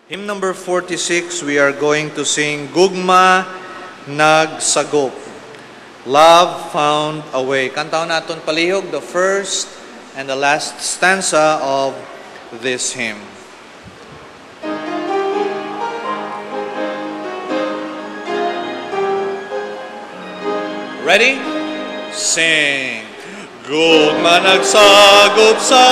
Hymn number 46, we are going to sing Gugma Nagsagop. Love Found a Way. Kantaon naton palihog the first and the last stanza of this hymn. Ready? Sing. Gugma nagsagop sa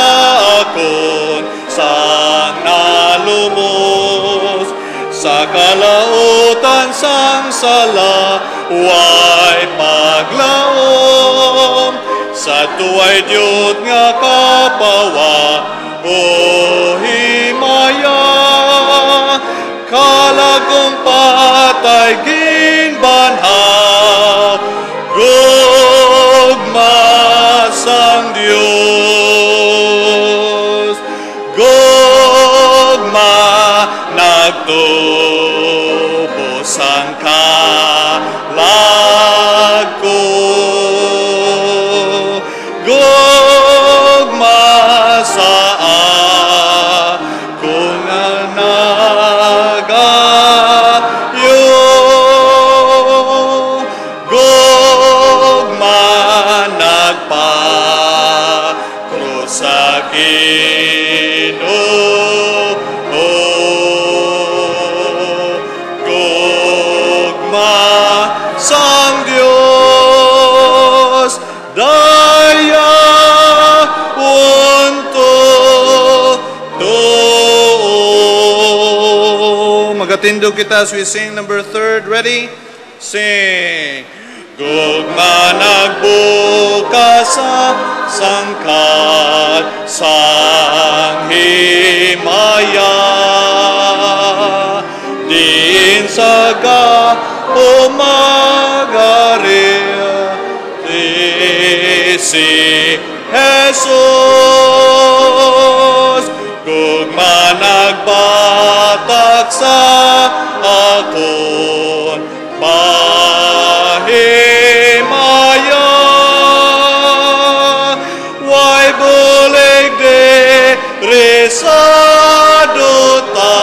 akon, sang nalumos, sa kalautan sang sala, way paglaom, sa tuway Diyot nga kapawa, o himaya, kalagong patay ginbanhaw, gugma sang Diyos, gugma nagtubos ang kalag ko, gugma sa akong nagayo, gugma nagpakrus sa Ginoo, gugma sang Dios, daya unto to. Magatindog kita as we sing number 3. Ready? Sing. Gugma nagbuka sa sangkat sang himaya, din sa umagaril si Jesus. Gugma nagbatak sa akon mahimaya, way bulig de resado ta,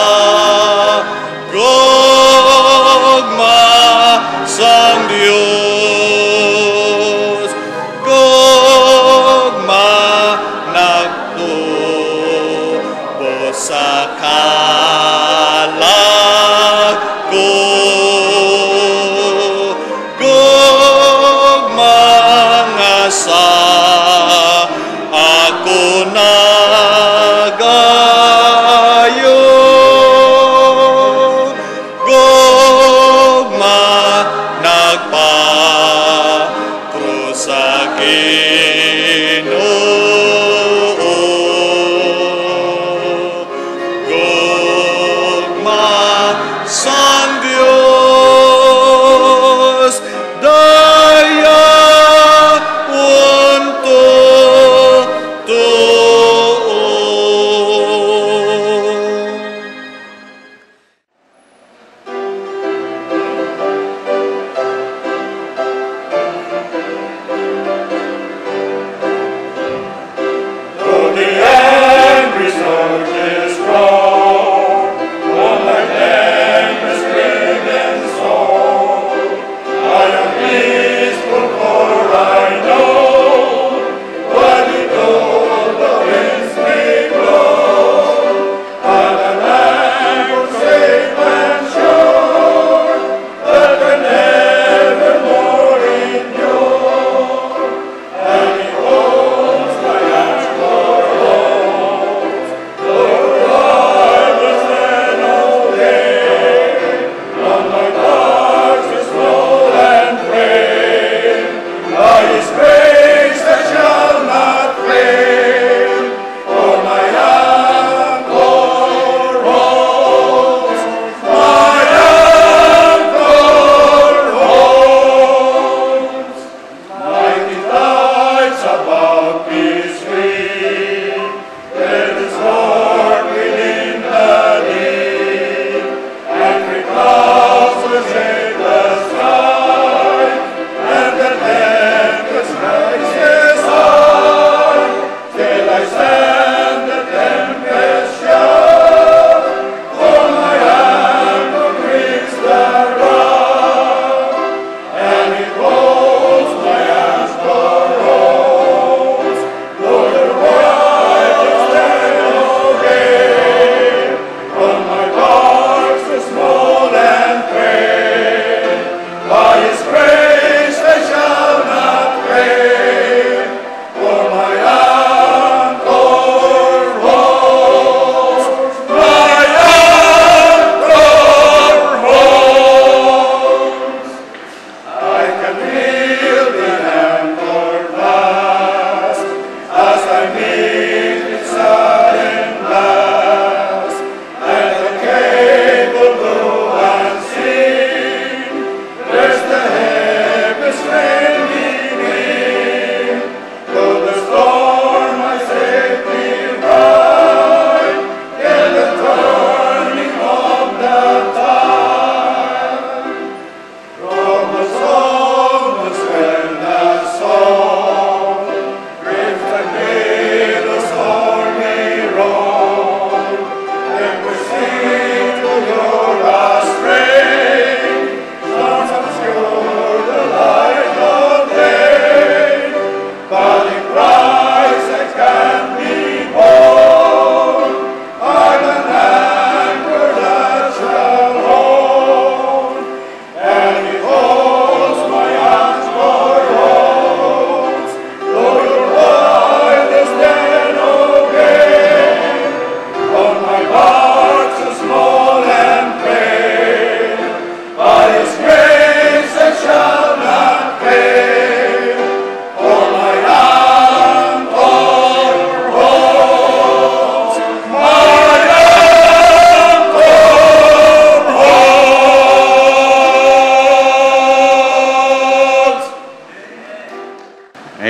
gugma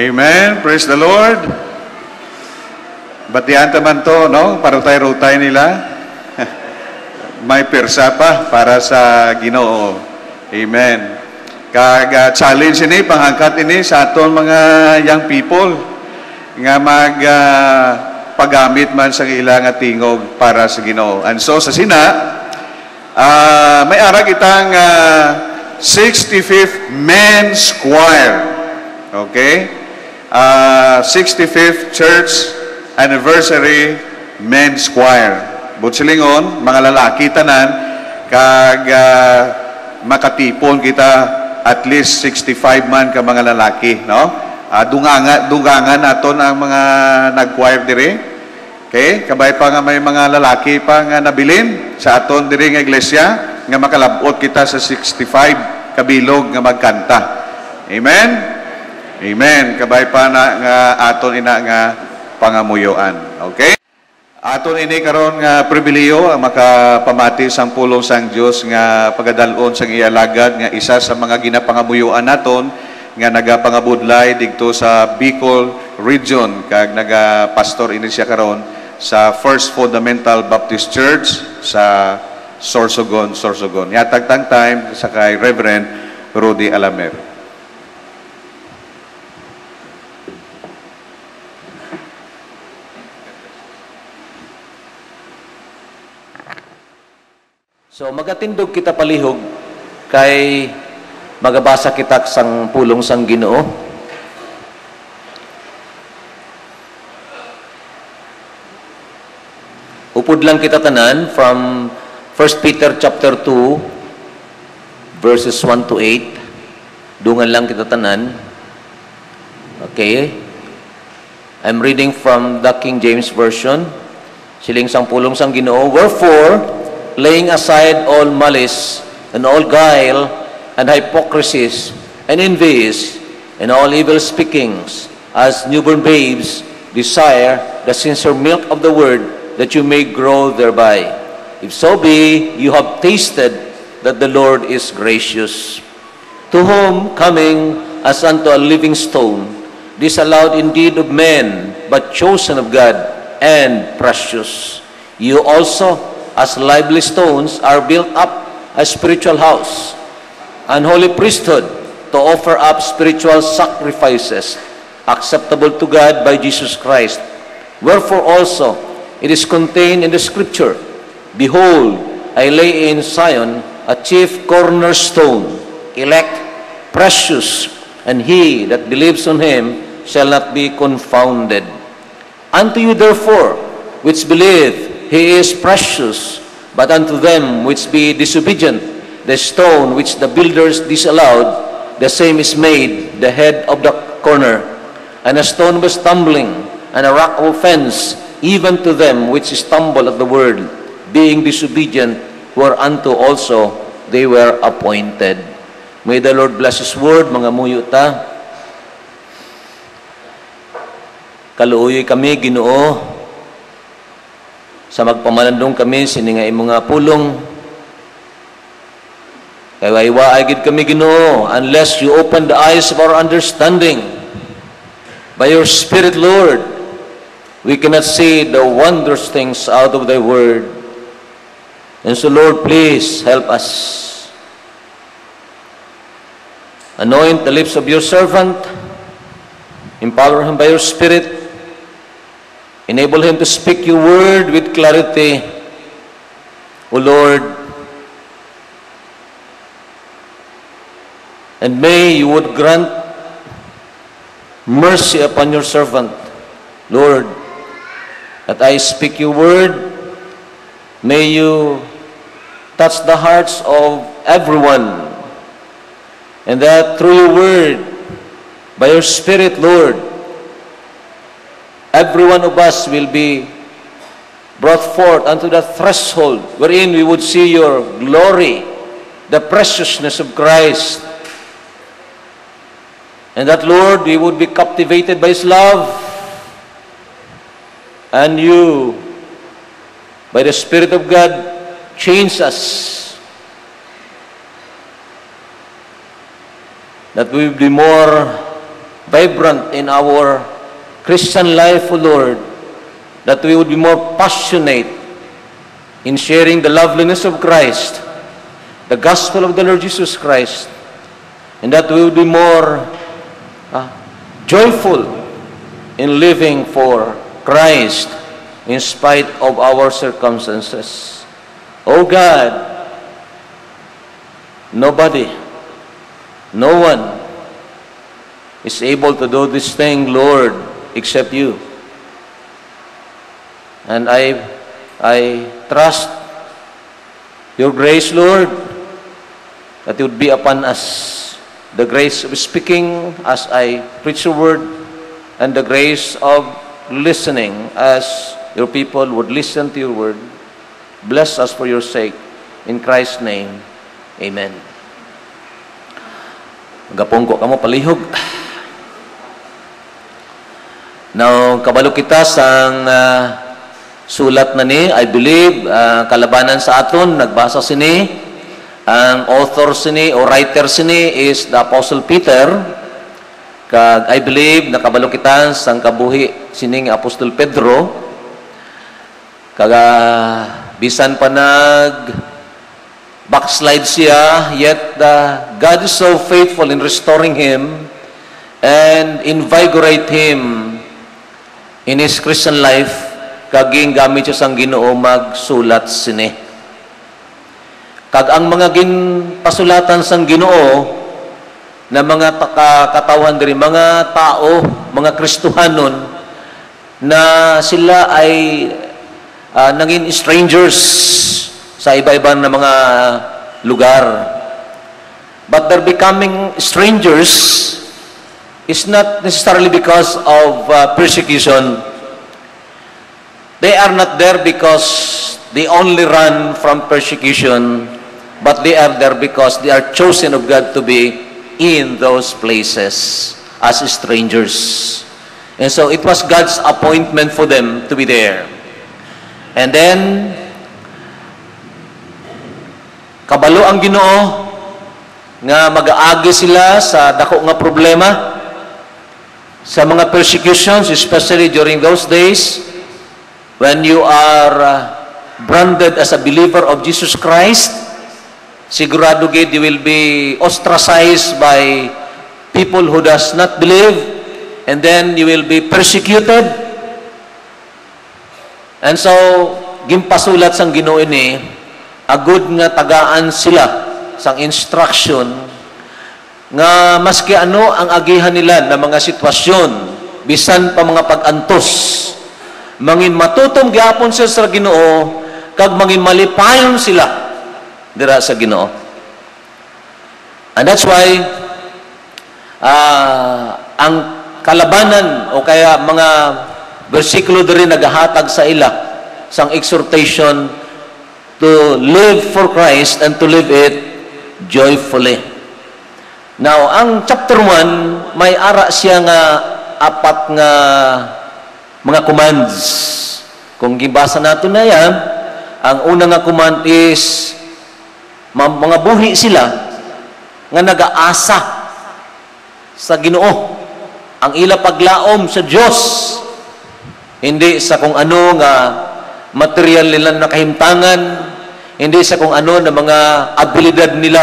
Amen. Praise the Lord. Batian taman to, no? Parutay-rutay nila. May persa pa para sa Ginoo. Amen. Kag challenge ini, pangangkat ini sa aton mga young people nga paggamit man sa ilang tingog para sa Ginoo. And so sa sina, may ara kitang 65th Men's Choir. Okay? 65th Church Anniversary Men's Choir. Butsilingon, mga lalaki tanan, kag makatipon kita at least 65 man ka mga lalaki, no? Dungangan naton ang mga nag-choir diri. Okay? Kabay pa nga may mga lalaki pa nga nabilin sa aton diri nga iglesia nga makalabot kita sa 65 kabilog nga magkanta. Amen? Amen. Kabay pa na nga aton ina nga pangamuyoan. Okay? Aton ini karon nga pribileyo ang makapamati sang pulong sang Dios nga pagadalon sang ialagad nga isa sa mga ginapangamuyuan naton nga nagapangabudlay didto sa Bicol region kag nagapastor ini siya karon sa First Fundamental Baptist Church sa Sorsogon. Yatag tang time sa kay Reverend Rudy Alamer. So magatindog kita palihog kay magabasa kita sang pulong sang Ginoo. Upod lang kita tanan from 1 Peter chapter 2 verses 1 to 8. Dungan lang kita tanan. Okay. I'm reading from the King James Version. Siling sang pulong sang Ginoo. Wherefore, laying aside all malice, and all guile, and hypocrisies, and envies, and all evil speakings, as newborn babes desire the sincere milk of the word, that you may grow thereby. If so be, you have tasted that the Lord is gracious. To whom, coming as unto a living stone, disallowed indeed of men, but chosen of God, and precious, you also, as lively stones, are built up a spiritual house, an holy priesthood, to offer up spiritual sacrifices, acceptable to God by Jesus Christ. Wherefore also, it is contained in the Scripture, Behold, I lay in Zion a chief cornerstone, elect, precious, and he that believes on him shall not be confounded. Unto you therefore, which believe, he is precious, but unto them which be disobedient, the stone which the builders disallowed, the same is made the head of the corner, and a stone of stumbling, and a rock of offense, even to them which stumble at the word, being disobedient, whereunto also they were appointed. May the Lord bless His word, mga muyo ta. Kaluoy kami, Ginoo, sa magpamalandong kami, siningay mga pulong. Kaya waiwaay gid kami, Ginoo, unless you open the eyes of our understanding. By your Spirit, Lord, we cannot see the wondrous things out of thy word. And so, Lord, please help us. Anoint the lips of your servant. Empower him by your Spirit. Enable him to speak your word with clarity. O Lord, and may you would grant mercy upon your servant, Lord, that I speak your word. May you touch the hearts of everyone, and that through your word, by your Spirit, Lord, every one of us will be brought forth unto that threshold wherein we would see your glory, the preciousness of Christ. And that, Lord, we would be captivated by His love. And you, by the Spirit of God, change us. That we will be more vibrant in our Christian life, O Lord, that we would be more passionate in sharing the loveliness of Christ, the gospel of the Lord Jesus Christ, and that we would be more joyful in living for Christ in spite of our circumstances. O God, nobody, no one is able to do this thing, Lord, except you. And I trust your grace, Lord, that it would be upon us. The grace of speaking as I preach your word, and the grace of listening as your people would listen to your word. Bless us for your sake. In Christ's name, amen. Magapungko ka mo palihog. Now, kabalo kita sang sulat na ni, I believe, kalabanan sa aton, nagbasa sini, ang author sini, o writer sini is the Apostle Peter, kag I believe, nakabalo kita sang kabuhi sining Apostol Pedro, kag bisan pa backslide siya, yet God is so faithful in restoring him and invigorate him in his Christian life, kaging gamit siya sang Ginoo magsulat sini. Kag ang mga pasulatan sang Ginoo na mga katawan diri, mga tao, mga Kristohanon na sila ay naging strangers sa iba-ibang na mga lugar. But they're becoming strangers is not necessarily because of persecution. They are not there because they only run from persecution, but they are there because they are chosen of God to be in those places as strangers. And so it was God's appointment for them to be there. And then, kabalo ang Ginoo nga mag-aagi sila sa dako nga problema, sa mga persecutions, especially during those days when you are branded as a believer of Jesus Christ. Sigurado gid you will be ostracized by people who does not believe, and then you will be persecuted. And so gimpasulat sang Ginoo ini, agud nga tagaan sila sang instruction nga maski ano ang agihan nila na mga sitwasyon, bisan pa mga pag-antos, mangin matutom gyapon sila sa Ginoo, kag mangin malipayon sila dira sa Ginoo. And that's why ang kalabanan o kaya mga bersikulo diri nagahatag sa ila sang exhortation to live for Christ and to live it joyfully. Now, ang chapter 1, may ara siya nga apat nga mga commands. Kung gibasa nato na yan, ang una nga command is mga buhi sila nga nagaasa sa Ginoo. Ang ila paglaom sa Dios, hindi sa kung ano nga material nila nakahimtangan, hindi sa kung ano na mga abilidad nila,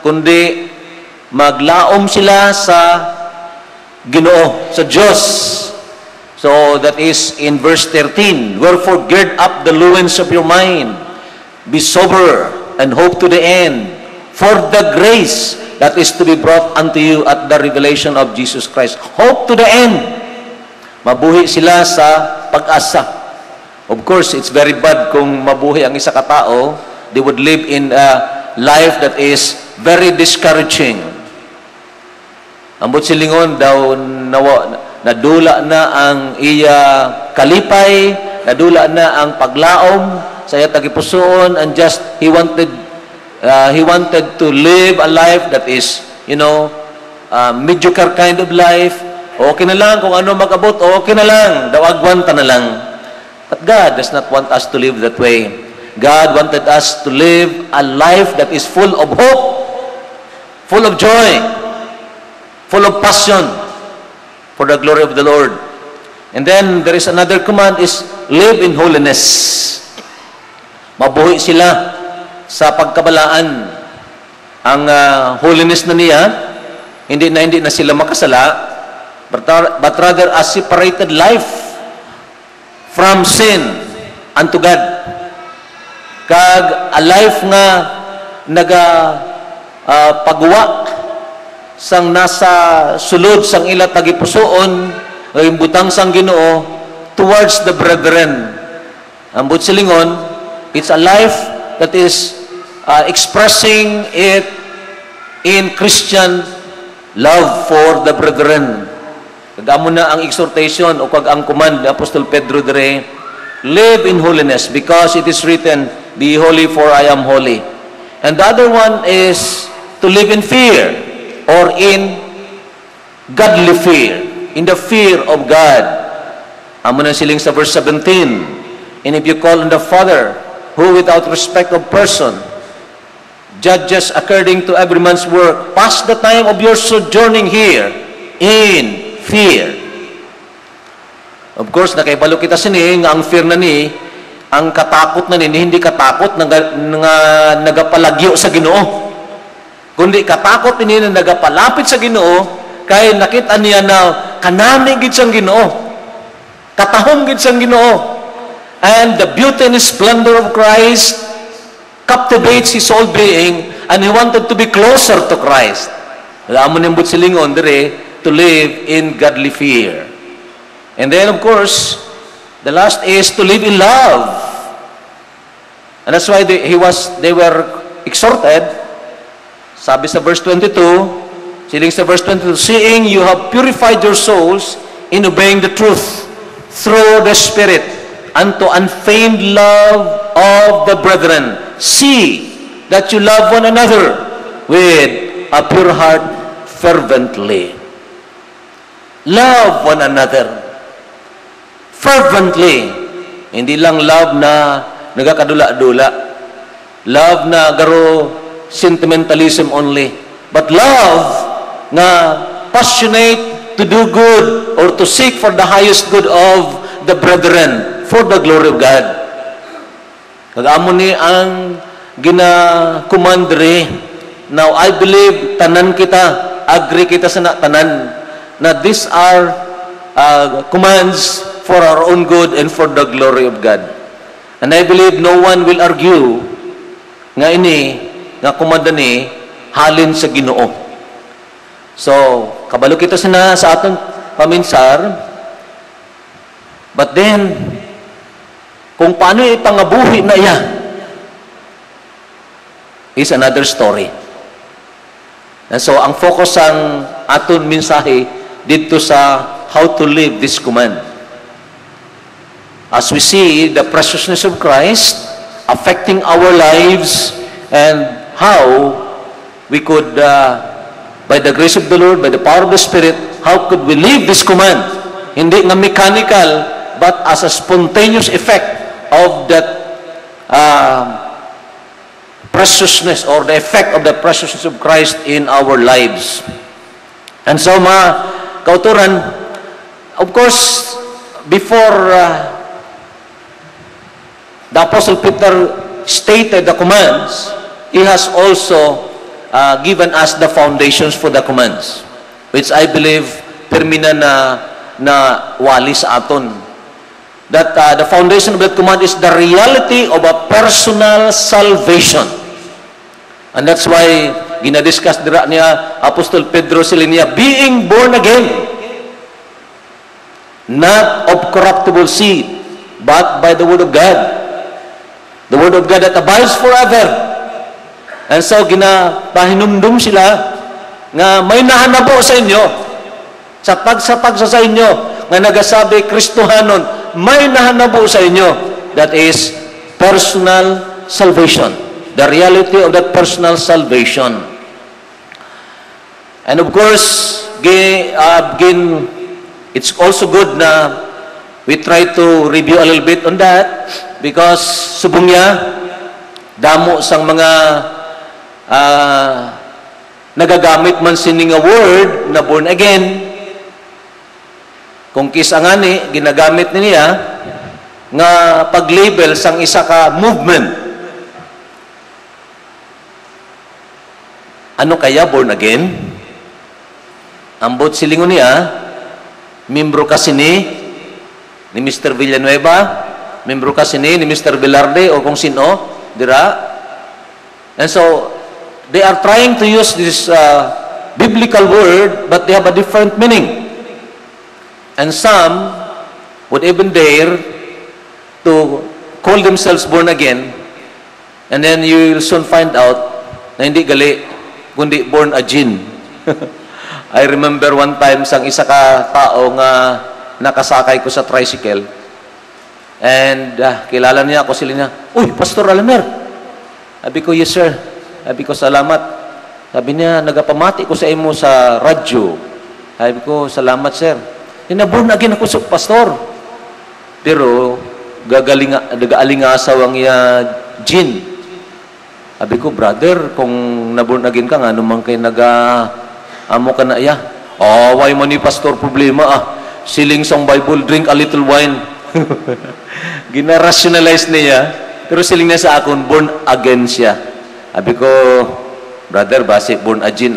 kundi maglaom sila sa Ginoo, sa Diyos. So that is in verse 13. Wherefore gird up the loins of your mind, be sober, and hope to the end, for the grace that is to be brought unto you at the revelation of Jesus Christ. Hope to the end. Mabuhi sila sa pag-asa. Of course, it's very bad kung mabuhi ang isa katao. They would live in a life that is very discouraging. Ambot silingon daw nadula na ang iya kalipay, nadula na ang paglaom sa iya tagipusoon, and just he wanted to live a life that is, mediocre kind of life. Okay na lang kung ano mag-abot, okay na lang, dawagwan ta na lang. But God does not want us to live that way. God wanted us to live a life that is full of hope, full of joy, full of passion, for the glory of the Lord. And then there is another command is live in holiness. Mabuhi sila sa pagkabalaan. Ang holiness na niya, hindi na sila makasala, but rather a separated life from sin unto God. Kag a life nga pagwa sang nasa sulod sang ila tagipusoon ay butang sang Ginoo towards the brethren. Ang silingon, it's a life that is expressing it in Christian love for the brethren. Kagamo na ang exhortation o kag ang command ni Apostol Pedro dire, live in holiness because it is written, be holy for I am holy. And the other one is to live in fear or in godly fear, in the fear of God. Amo na siling sa verse 17, and if you call on the Father, who without respect of person judges according to every man's work, pass the time of your sojourning here in fear. Of course, nakaibalo kita sini nga ang fear na ni, ang katakot na ni, hindi katakot na nagapalagyo sa Ginoo. Kundi katakot ni na nagapalapit sa Ginoo, kay nakita niya na kanami gid sang Ginoo. Katahom gid sang Ginoo. And the beauty and splendor of Christ captivates his whole being, and he wanted to be closer to Christ. Alam mo nimbut silingon dire, to live in godly fear. And then of course, the last is to live in love. And that's why they were exhorted. Sabi sa verse 22, siling sa verse 22, seeing you have purified your souls in obeying the truth through the Spirit unto unfeigned love of the brethren. See that you love one another with a pure heart fervently. Love one another fervently. Hindi lang love na nagakadula-dula. Love na garo sentimentalism only. But love na passionate to do good or to seek for the highest good of the brethren for the glory of God. Kag-amo ni ang gina-commandre. Now, I believe tanan kita, agree kita sa tanan, na these are commands for our own good and for the glory of God. And I believe no one will argue nga ini, nga komanda ni, halin sa Ginoo. So, kabalo kita sa atong paminsar, but then, kung paano ipangabuhi na iya, is another story. And so, ang focus ang aton mensahe dito sa how to live this command. As we see the preciousness of Christ affecting our lives and how we could, by the grace of the Lord, by the power of the Spirit, how could we live this command? Hindi nga mechanical, but as a spontaneous effect of that preciousness or the effect of the preciousness of Christ in our lives. And so, mga kauturan, of course, before the Apostle Peter stated the commands, he has also given us the foundations for the commands, which I believe termina na wali sa aton. That the foundation of that command is the reality of a personal salvation. And that's why ginadiscuss dira niya Apostol Pedro sila niya, being born again, not of corruptible seed, but by the word of God. The word of God that abides forever. And so, ginapahinumdum sila nga may nahanabo sa inyo, sa sa inyo, nga nagasabi, Kristohanon, may nahanabo sa inyo. That is personal salvation. The reality of that personal salvation. And of course, again, it's also good na we try to review a little bit on that because subong niya, damo sang mga nagagamit man sining a word na born again, Kung kisa nga ni, ginagamit niya nga pag-label sang isa ka movement. Ano kaya born again? Ambot silingon niya, membro kasi ni Mr. Villanueva, membro kasi ni Mr. Velarde, o kung sino, dira. And so, they are trying to use this biblical word, but they have a different meaning. And some would even dare to call themselves born again, and then you will soon find out na hindi gali, kundi born again. I remember one time sang isa ka tao nga nakasakay ko sa tricycle, and kilala niya ako, sila niya, "Uy, Pastor Alamer." Sabi ko, "Yes sir." Sabi ko, "Salamat." Sabi niya, "Nagapamati ko sa imo sa radyo." Sabi ko, "Salamat sir." Born again ako sa pastor. Pero nag-aalingasaw ang Jin. Sabi ko, "Brother, kung naborn again ka nga, naman kayo amo ka na iya." Why man ni pastor problema siling sang Bible, drink a little wine. Gina-rationalize niya. Pero siling niya sa akon, born again siya. Sabi ko, "Brother, basi born again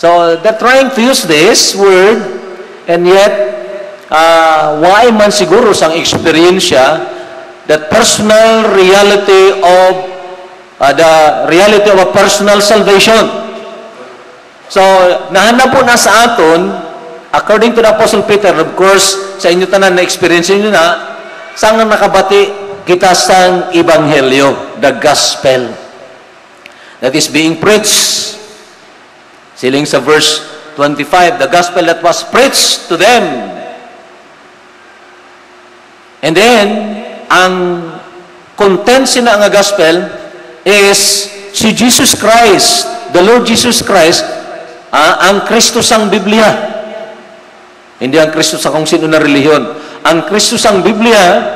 So, they're trying to use this word, and yet, why man siguro sang experience that personal reality of the reality of a personal salvation. So, nahanap po na sa aton, according to the Apostle Peter, of course, sa inyo tanan na experience niyo na, sang nakabati kita sang ebanghelyo, the gospel that is being preached. Siling sa verse 25, the gospel that was preached to them. And then, ang content sina nga gospel is si Jesus Christ, the Lord Jesus Christ, ang Kristo sang Biblia. Hindi ang Kristo sa kung sino na relihiyon. Ang Kristo sang Biblia,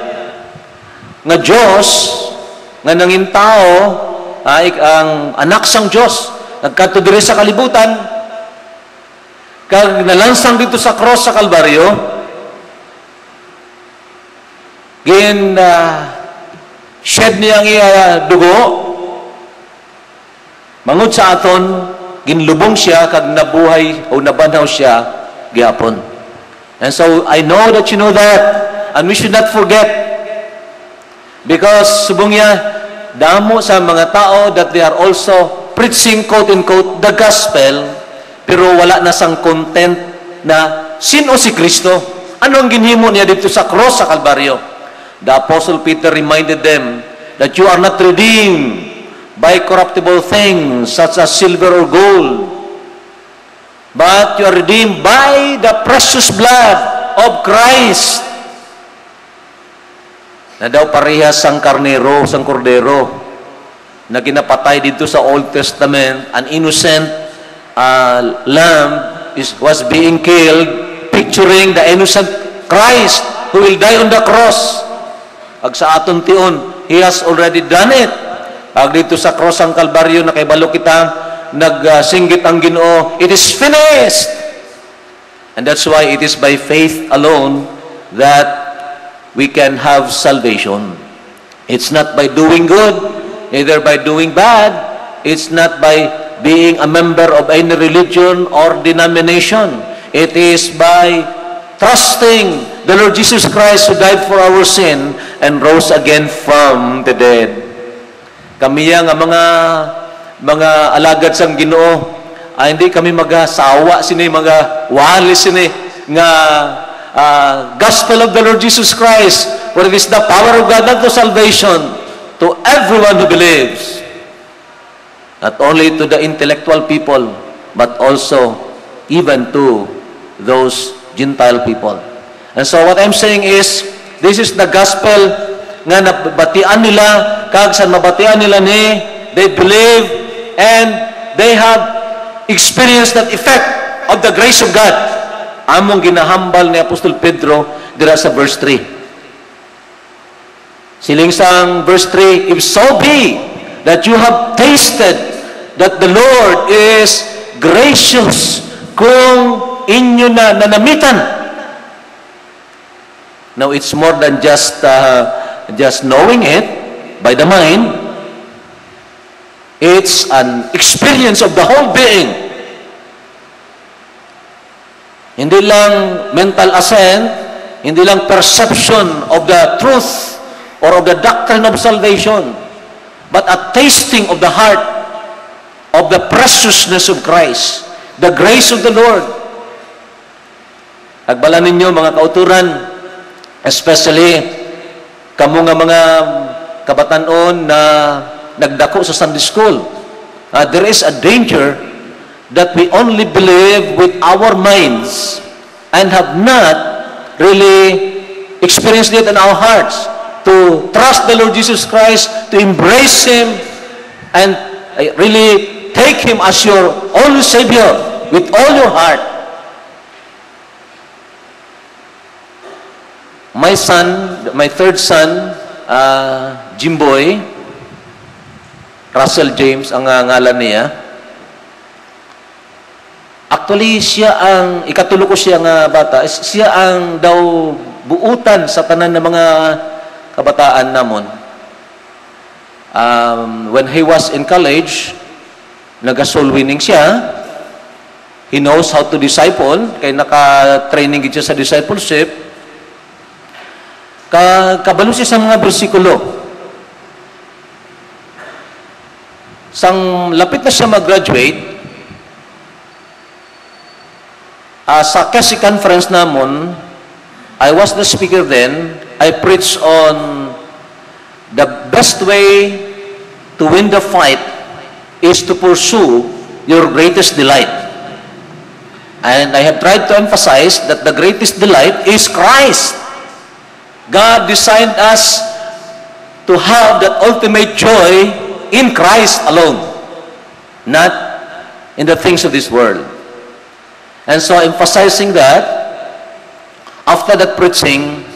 nga Diyos, nga nangin tao, ang anak sang Diyos, nagkadto diri sa kalibutan, kag nalansang dito sa cross sa Kalbaryo, shed niya ang dugo, mangod sa aton, ginlubong siya, kag nabuhay o nabanhaw siya, gihapon. And so, I know that you know that, and we should not forget, because subong niya, damo sa mga tao that they are also preaching, quote-unquote, the gospel, pero wala na sang content na sino si Kristo. Ano ang ginhimo niya dito sa cross sa Kalbaryo? The Apostle Peter reminded them that you are not redeemed by corruptible things such as silver or gold, but you are redeemed by the precious blood of Christ. Na daw parehas sang karnero, sang kordero, na ginapatay dito sa Old Testament, an innocent lamb was being killed, picturing the innocent Christ who will die on the cross. Ag sa aton tion, He has already done it. Ag dito sa cross ang Kalbaryo, nakaibalo kita, nagsinggit ang Ginoo, it is finished. And that's why it is by faith alone that we can have salvation. It's not by doing good, neither by doing bad. It's not by being a member of any religion or denomination. It is by trusting the Lord Jesus Christ who died for our sin and rose again from the dead. Kami nga mga alagad sang Ginoo, hindi kami magasawa sini, walis sini nga gospel of the Lord Jesus Christ, for it is the power of God unto salvation to everyone who believes. Not only to the intellectual people, but also even to those Gentile people. And so what I'm saying is, this is the gospel nga nabatian nila, kag sa mabatian nila ni, they believe and they have experienced that effect of the grace of God. Among ginahambal ni Apostol Pedro dira sa verse 3. Siling sang verse 3, if so be that you have tasted that the Lord is gracious, kung inyo na nanamitan Now, it's more than just knowing it by the mind. It's an experience of the whole being. Hindi lang mental assent, hindi lang perception of the truth or of the doctrine of salvation, but a tasting of the heart of the preciousness of Christ, the grace of the Lord. Agbala ninyo mga kauturan, especially kamo nga mga kabatanon na nagdako sa Sunday school. There is a danger that we only believe with our minds and have not really experienced it in our hearts to trust the Lord Jesus Christ, to embrace Him, and really take Him as your only Savior with all your heart. My son, my third son, Jimboy, Russell James ang ngalan niya. Actually, siya ang, ikatulo ko siya nga bata, siya ang daw buutan sa tanan ng mga kabataan namon. When he was in college, nag-soul winning siya. He knows how to disciple, kaya naka-training siya sa discipleship. Kabalo siya sa mga bersikulo. Sang lapit na siya mag-graduate, sa Cassie conference namon, I was the speaker then. I preached on the best way to win the fight is to pursue your greatest delight. And I have tried to emphasize that the greatest delight is Christ. God designed us to have that ultimate joy in Christ alone, not in the things of this world. And so, emphasizing that, after that preaching,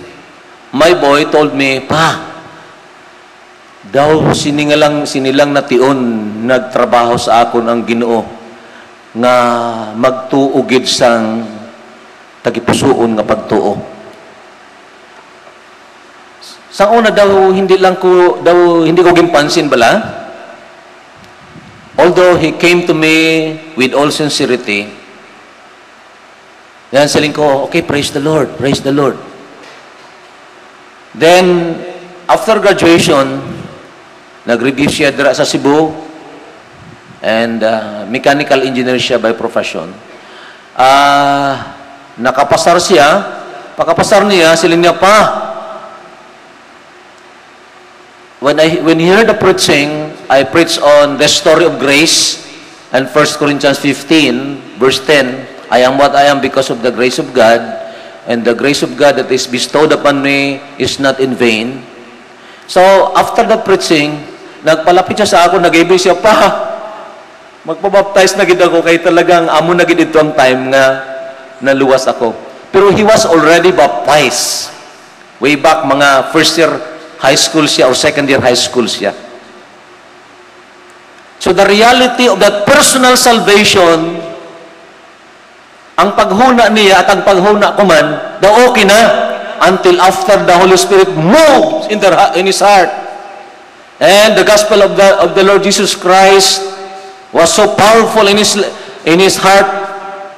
my boy told me, Pa, daw sinilang nation nagtrabaho sa akon ang Ginoo nga magtuugid sang tagipusoon nga pagtuo. Sa una daw hindi ko gimpansin bala. Although he came to me with all sincerity, yan saling ko, okay, praise the Lord, praise the Lord. Then, after graduation, nag-review siya dira sa Cebu, and mechanical engineer siya by profession. Nakapasar siya, pagkapasar niya, siling niya pa. When he heard the preaching, I preached on the story of grace, and 1 Corinthians 15, verse 10, I am what I am because of the grace of God, and the grace of God that is bestowed upon me is not in vain. So, after that preaching, nagpalapit siya sa ako, nag-ibig siya, Pa, magpabaptize na gid ako, kay talagang amo na gid ito ang time nga naluwas ako. Pero he was already baptized. Way back, mga first year high school siya or second year high school siya. So, the reality of that personal salvation, ang paghuna niya at ang paghuna ko man, daw okay na until after the Holy Spirit moves in his heart. And the gospel of the Lord Jesus Christ was so powerful in his heart,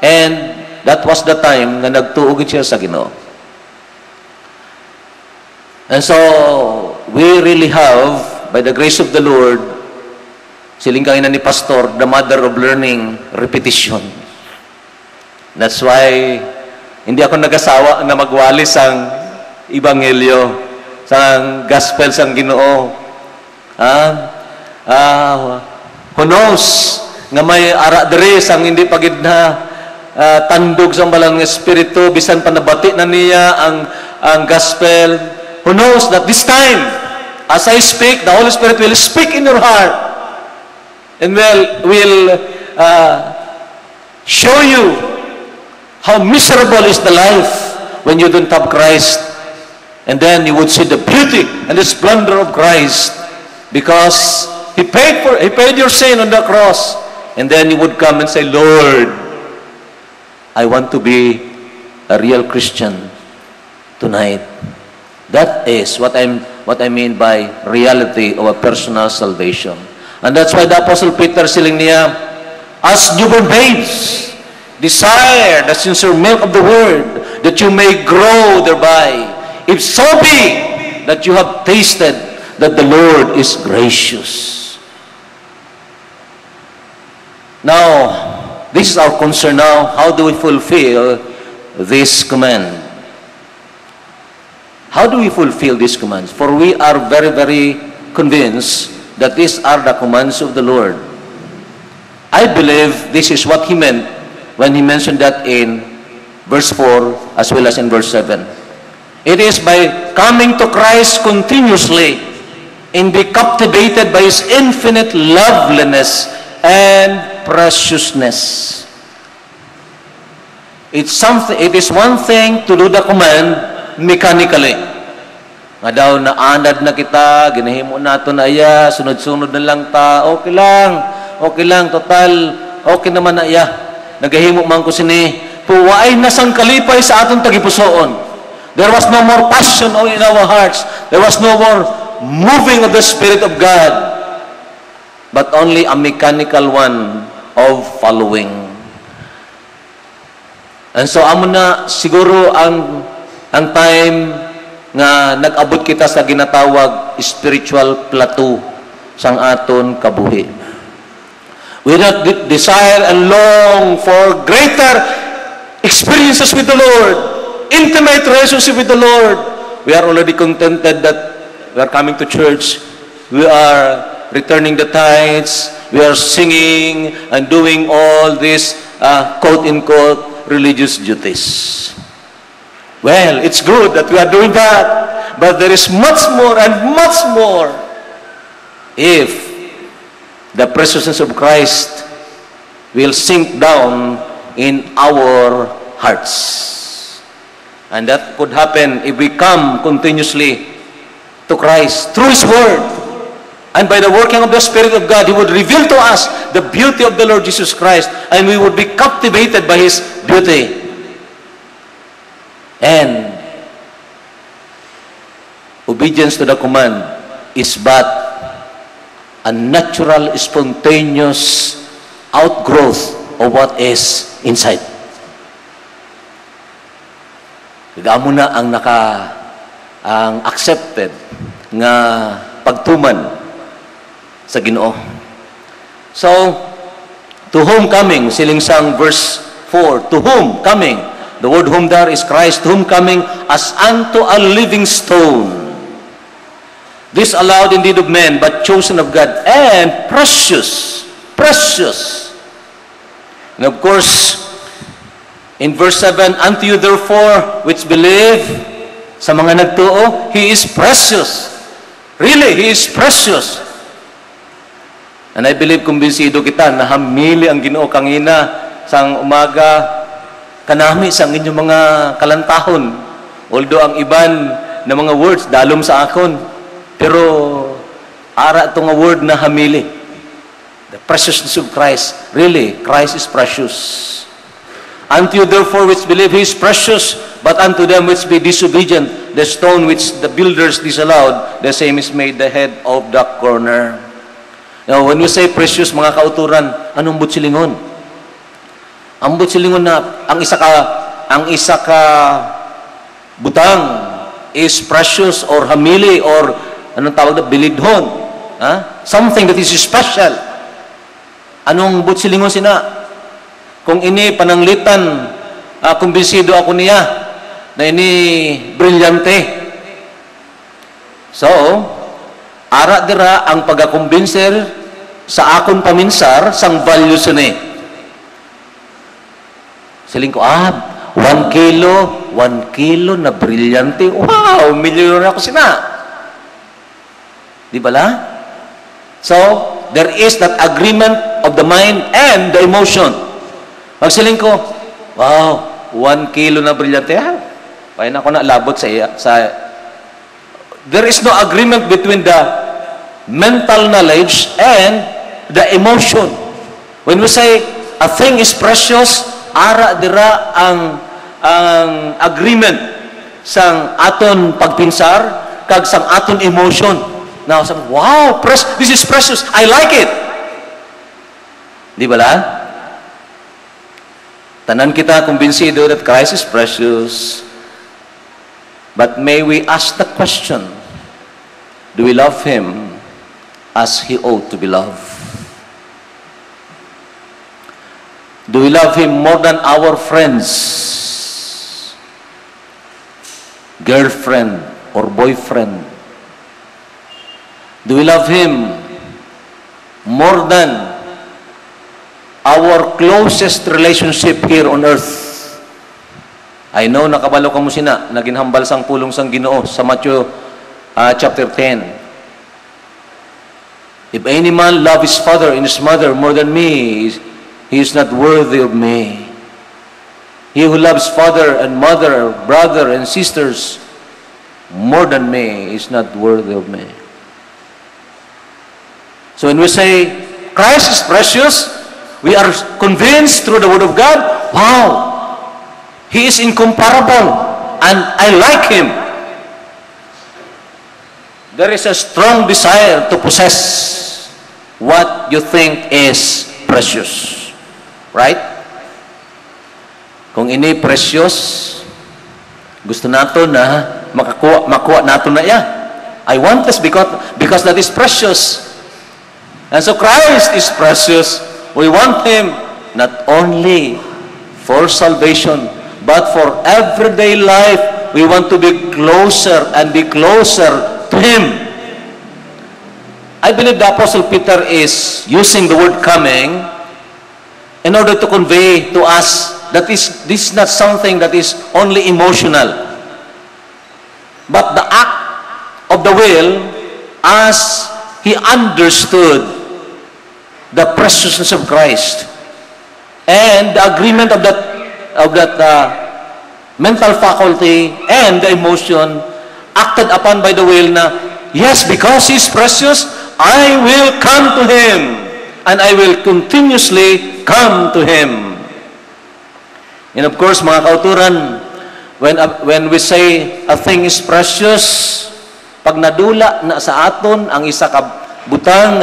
and that was the time na nagtuugid siya sa Ginoo. And so, we really have, by the grace of the Lord, siling kangina ni Pastor, the mother of learning, repetition. That's why hindi ako nagasawa na magwalis ang Ebanghelyo, sa gospel sang Ginoo. Who knows nga may ara dere sang hindi pagid na tandog sang balang espiritu bisan panabati na niya ang gospel. Who knows that this time as I speak, the Holy Spirit will speak in your heart and will show you how miserable is the life when you don't have Christ. And then you would see the beauty and the splendor of Christ because He paid your sin on the cross. And then you would come and say, Lord, I want to be a real Christian tonight. That is what I mean by reality of a personal salvation. And that's why the Apostle Peter siling niya, as newborn babes, desire the sincere milk of the word, that you may grow thereby. If so be that you have tasted that the Lord is gracious. Now, this is our concern now. How do we fulfill this command? How do we fulfill these commands? For we are very, very convinced that these are the commands of the Lord. I believe this is what he meant when he mentioned that in verse 4 as well as in verse 7. It is by coming to Christ continuously and be captivated by His infinite loveliness and preciousness. It is one thing to do the command mechanically. Nga daw, naanad na kita, ginahimo nato na iya, sunod-sunod na lang ta, okay lang, total, okay naman na iya. Nagahimo man ko sini, puwaay na sang kalipay sa atong tagipusoon. There was no more passion in our hearts. There was no more moving of the Spirit of God, but only a mechanical one of following. And so, amo na siguro ang time nga nag-abot kita sa ginatawag spiritual plateau sang aton kabuhi. We not desire and long for greater experiences with the Lord, intimate relationship with the Lord. We are already contented that we are coming to church, we are returning the tithes, we are singing and doing all these quote-unquote religious duties. Well, it's good that we are doing that, but there is much more and much more if the preciousness of Christ will sink down in our hearts. And that could happen if we come continuously to Christ through His Word. And by the working of the Spirit of God, He would reveal to us the beauty of the Lord Jesus Christ, and we would be captivated by His beauty. And obedience to the command is but a natural, spontaneous outgrowth of what is inside. Amo na ang accepted nga pagtuman sa Ginoo. So, to whom coming? Siling sang verse 4. To whom coming? The word whom there is Christ, whom coming as unto a living stone. This allowed indeed of men, but chosen of God, and precious. Precious. And of course, in verse 7, unto you therefore which believe, sa mga nagtuo, He is precious. Really, He is precious. And I believe, kumbinsido kita, na hamili ang Ginoo kangina sang umaga, kanami sa inyong mga kalantahon. Although ang iban na mga words, dalom sa akon. Pero, ara ito nga word na hamili. The preciousness of Christ. Really, Christ is precious. Unto you therefore which believe He is precious, but unto them which be disobedient, the stone which the builders disallowed, the same is made the head of the corner. Now, when we say precious, mga kauturan, anong butsilingon? Ang butsilingon na ang isa ka butang is precious or hamili or anong tawag na bilidhon. Something that is special. Anong butsilingon sina? Kung ini pananglitan, kumbinsido ako niya na ini brilyante. So, ara dira ang pagakumbinser sa akon paminsar sang values ni. Siling ko, 1 kilo na brilyante. Wow, milyon ako sina. Di ba la? So, there is that agreement of the mind and the emotion. Pag siling ko, wow, 1 kilo na brilyante. Paano ako na labot sa iya. There is no agreement between the mental knowledge and the emotion. When we say a thing is precious, ara dira ang agreement sang aton pagpinsar, kag sang aton emotion. Now, wow, this is precious. I like it. Di ba la? Tanan kita kumbinsido that Christ is precious. But may we ask the question, do we love Him as He ought to be loved? Do we love Him more than our friends, girlfriend or boyfriend? Do we love Him more than our closest relationship here on earth? I know, nakabalo ka mo sina, naging hambal sang pulong sang Ginoo sa Matthew chapter 10. If any man love his father and his mother more than me, he is not worthy of me. He who loves father and mother, brother and sisters more than me is not worthy of me. So when we say Christ is precious, we are convinced through the Word of God, wow, He is incomparable and I like Him. There is a strong desire to possess what you think is precious. Right? Kung ini precious, gusto nato na makuha nato na iya. I want this because that is precious. And so Christ is precious. We want Him not only for salvation, but for everyday life. We want to be closer and be closer to Him. I believe the Apostle Peter is using the word coming in order to convey to us that this is not something that is only emotional, but the act of the will as he understood the preciousness of Christ and the agreement of that mental faculty and the emotion acted upon by the will na, yes, because He is precious, I will come to Him and I will continuously come to Him. And of course, mga kauturan, when we say a thing is precious, pag nadula na sa aton ang isa ka butang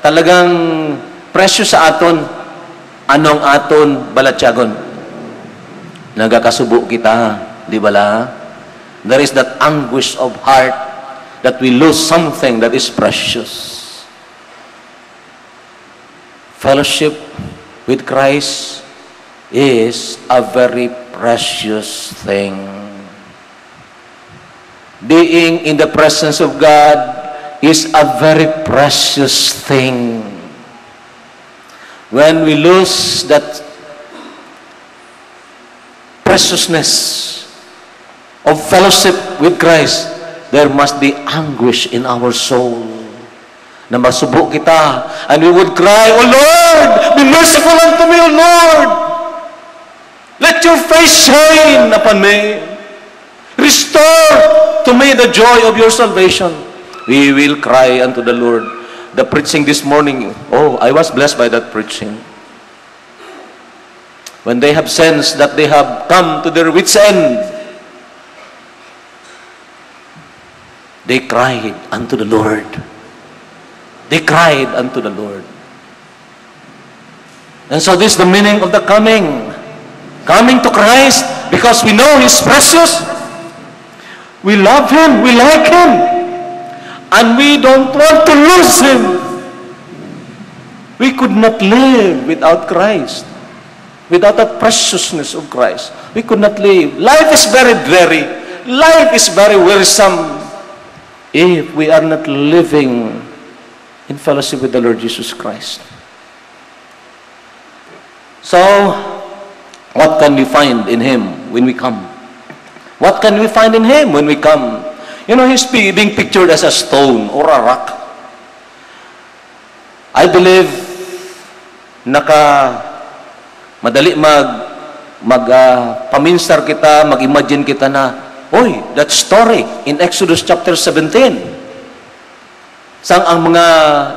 talagang precious sa aton, anong aton balatyagon? Nagakasubo kita, di ba la? There is that anguish of heart that we lose something that is precious. Fellowship with Christ is a very precious thing. Being in the presence of God is a very precious thing. When we lose that preciousness of fellowship with Christ, there must be anguish in our soul. Na masubo kita, and we would cry, O Lord, be merciful unto me, O Lord. Let your face shine upon me. Restore to me the joy of your salvation. We will cry unto the Lord. The preaching this morning, oh, I was blessed by that preaching. When they have sensed that they have come to their wits' end, they cried unto the Lord. They cried unto the Lord. And so this is the meaning of the coming. Coming to Christ because we know He's precious. We love Him. We like Him. And we don't want to lose Him. We could not live without Christ. Without the preciousness of Christ. We could not live. Life is very wearisome if we are not living in fellowship with the Lord Jesus Christ. So, what can we find in Him when we come? What can we find in Him when we come? You know, He's being pictured as a stone or a rock. I believe madali paminsar kita, mag-imagine kita na, oy, that story in Exodus chapter 17. Sang ang mga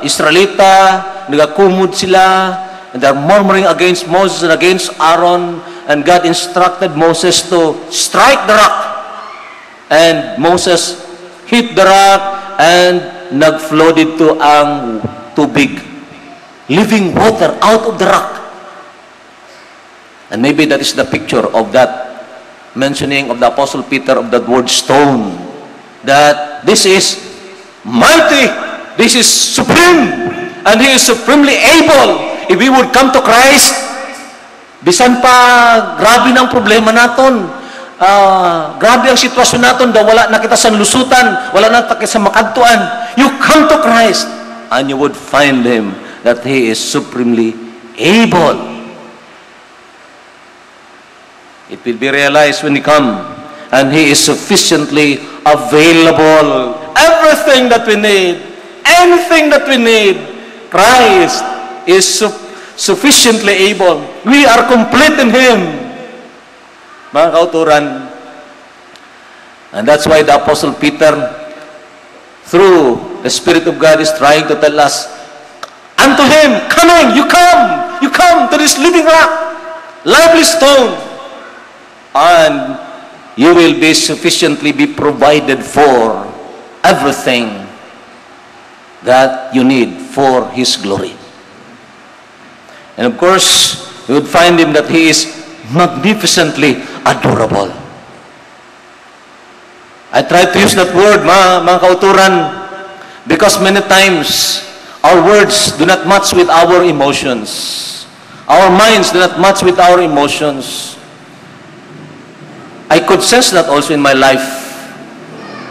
Israelita, nagakumod sila, and they're murmuring against Moses and against Aaron, and God instructed Moses to strike the rock. and Moses hit the rock and nag-flow dito ang tubig. Living water out of the rock. And maybe that is the picture of that mentioning of the Apostle Peter of that word stone. That this is mighty, this is supreme, and He is supremely able. If we would come to Christ, bisan pa grabe ng problema naton, grabe ang sitwasyon naton, daw wala na kita sa lusutan, wala na kita sa makadtuan, you come to Christ, and you would find Him that He is supremely able. It will be realized when you come, and He is sufficiently available. Everything that we need, anything that we need, Christ is sufficiently able. We are complete in Him. Mga kauturan. And that's why the Apostle Peter, through the Spirit of God, is trying to tell us, unto Him, coming, you come to this living rock, lively stone, and you will be sufficiently be provided for everything that you need for His glory. And of course, you would find Him that He is magnificently adorable. I try to use that word, mga kauturan, because many times our words do not match with our emotions. Our minds do not match with our emotions. I could sense that also in my life.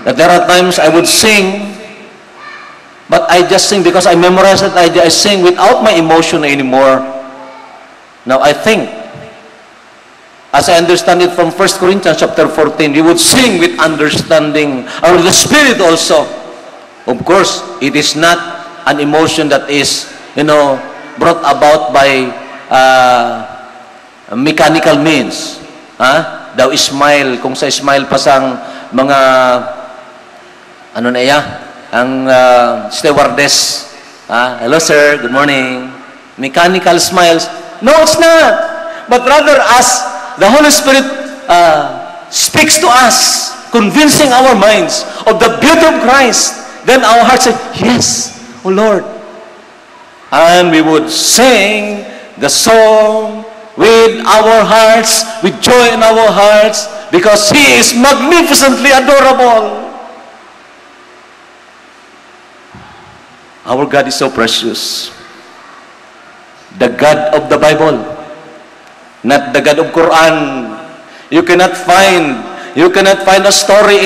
That there are times I would sing, but I just sing because I memorize it. I sing without my emotion anymore. Now I think, as I understand it from 1 Corinthians chapter 14, we would sing with understanding, or with the Spirit also. Of course, it is not an emotion that is, brought about by mechanical means. Daw smile, kung sa smile pa sang mga ang stewardess. Hello sir, good morning. Mechanical smiles. No, it's not. But rather as the Holy Spirit speaks to us, convincing our minds of the beauty of Christ, then our hearts say, yes, O Lord. And we would sing the song with our hearts, with joy in our hearts, because He is magnificently adorable. Our God is so precious. The God of the Bible, not the God of Quran. You cannot find a story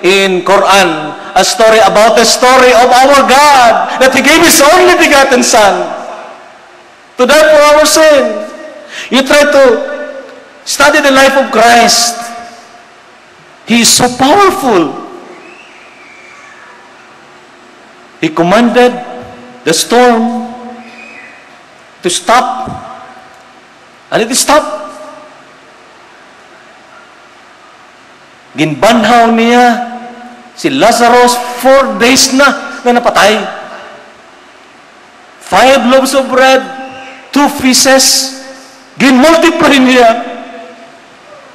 in Quran, a story about the story of our God, that He gave His only begotten Son to die for our sin. You try to study the life of Christ. He is so powerful. He commanded the storm to stop, and it stopped. Ginbanhaw niya si Lazarus 4 days na napatay. 5 loaves of bread, 2 fishes, gin-multiply niya.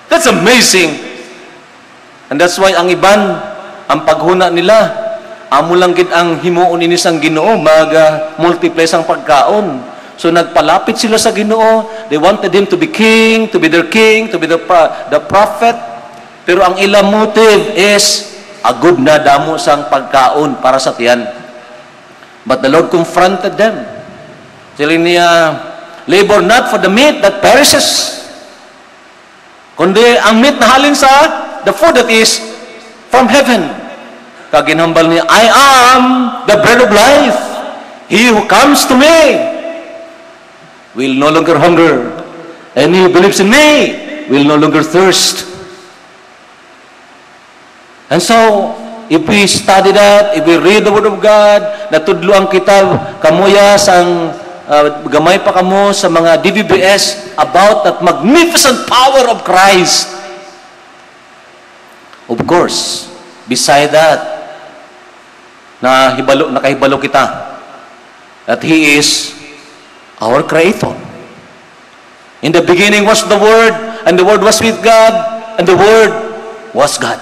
That's amazing. And that's why ang iban, ang paghuna nila, amo lang gid ang himuon ini sang Ginoo, mag-multiply sang pagkaon. So nagpalapit sila sa Ginoo. They wanted Him to be king, to be their king, to be the prophet. Pero ang ilang motive is agud na damo sang pagkaon para sa tiyan. But the Lord confronted them. Telling niya, labor not for the meat that perishes, kundi ang meat na halin sa the food that is from heaven. Kaginhambal niya, I am the bread of life. He who comes to me will no longer hunger, and he who believes in me will no longer thirst. And so, if we study that, if we read the Word of God, natudlo ang kitab, kamuya sang gamay pa kamo sa mga DVBS about that magnificent power of Christ. Of course, beside that, nakahibalo kita that He is our Creator. In the beginning was the Word, and the Word was with God, and the Word was God.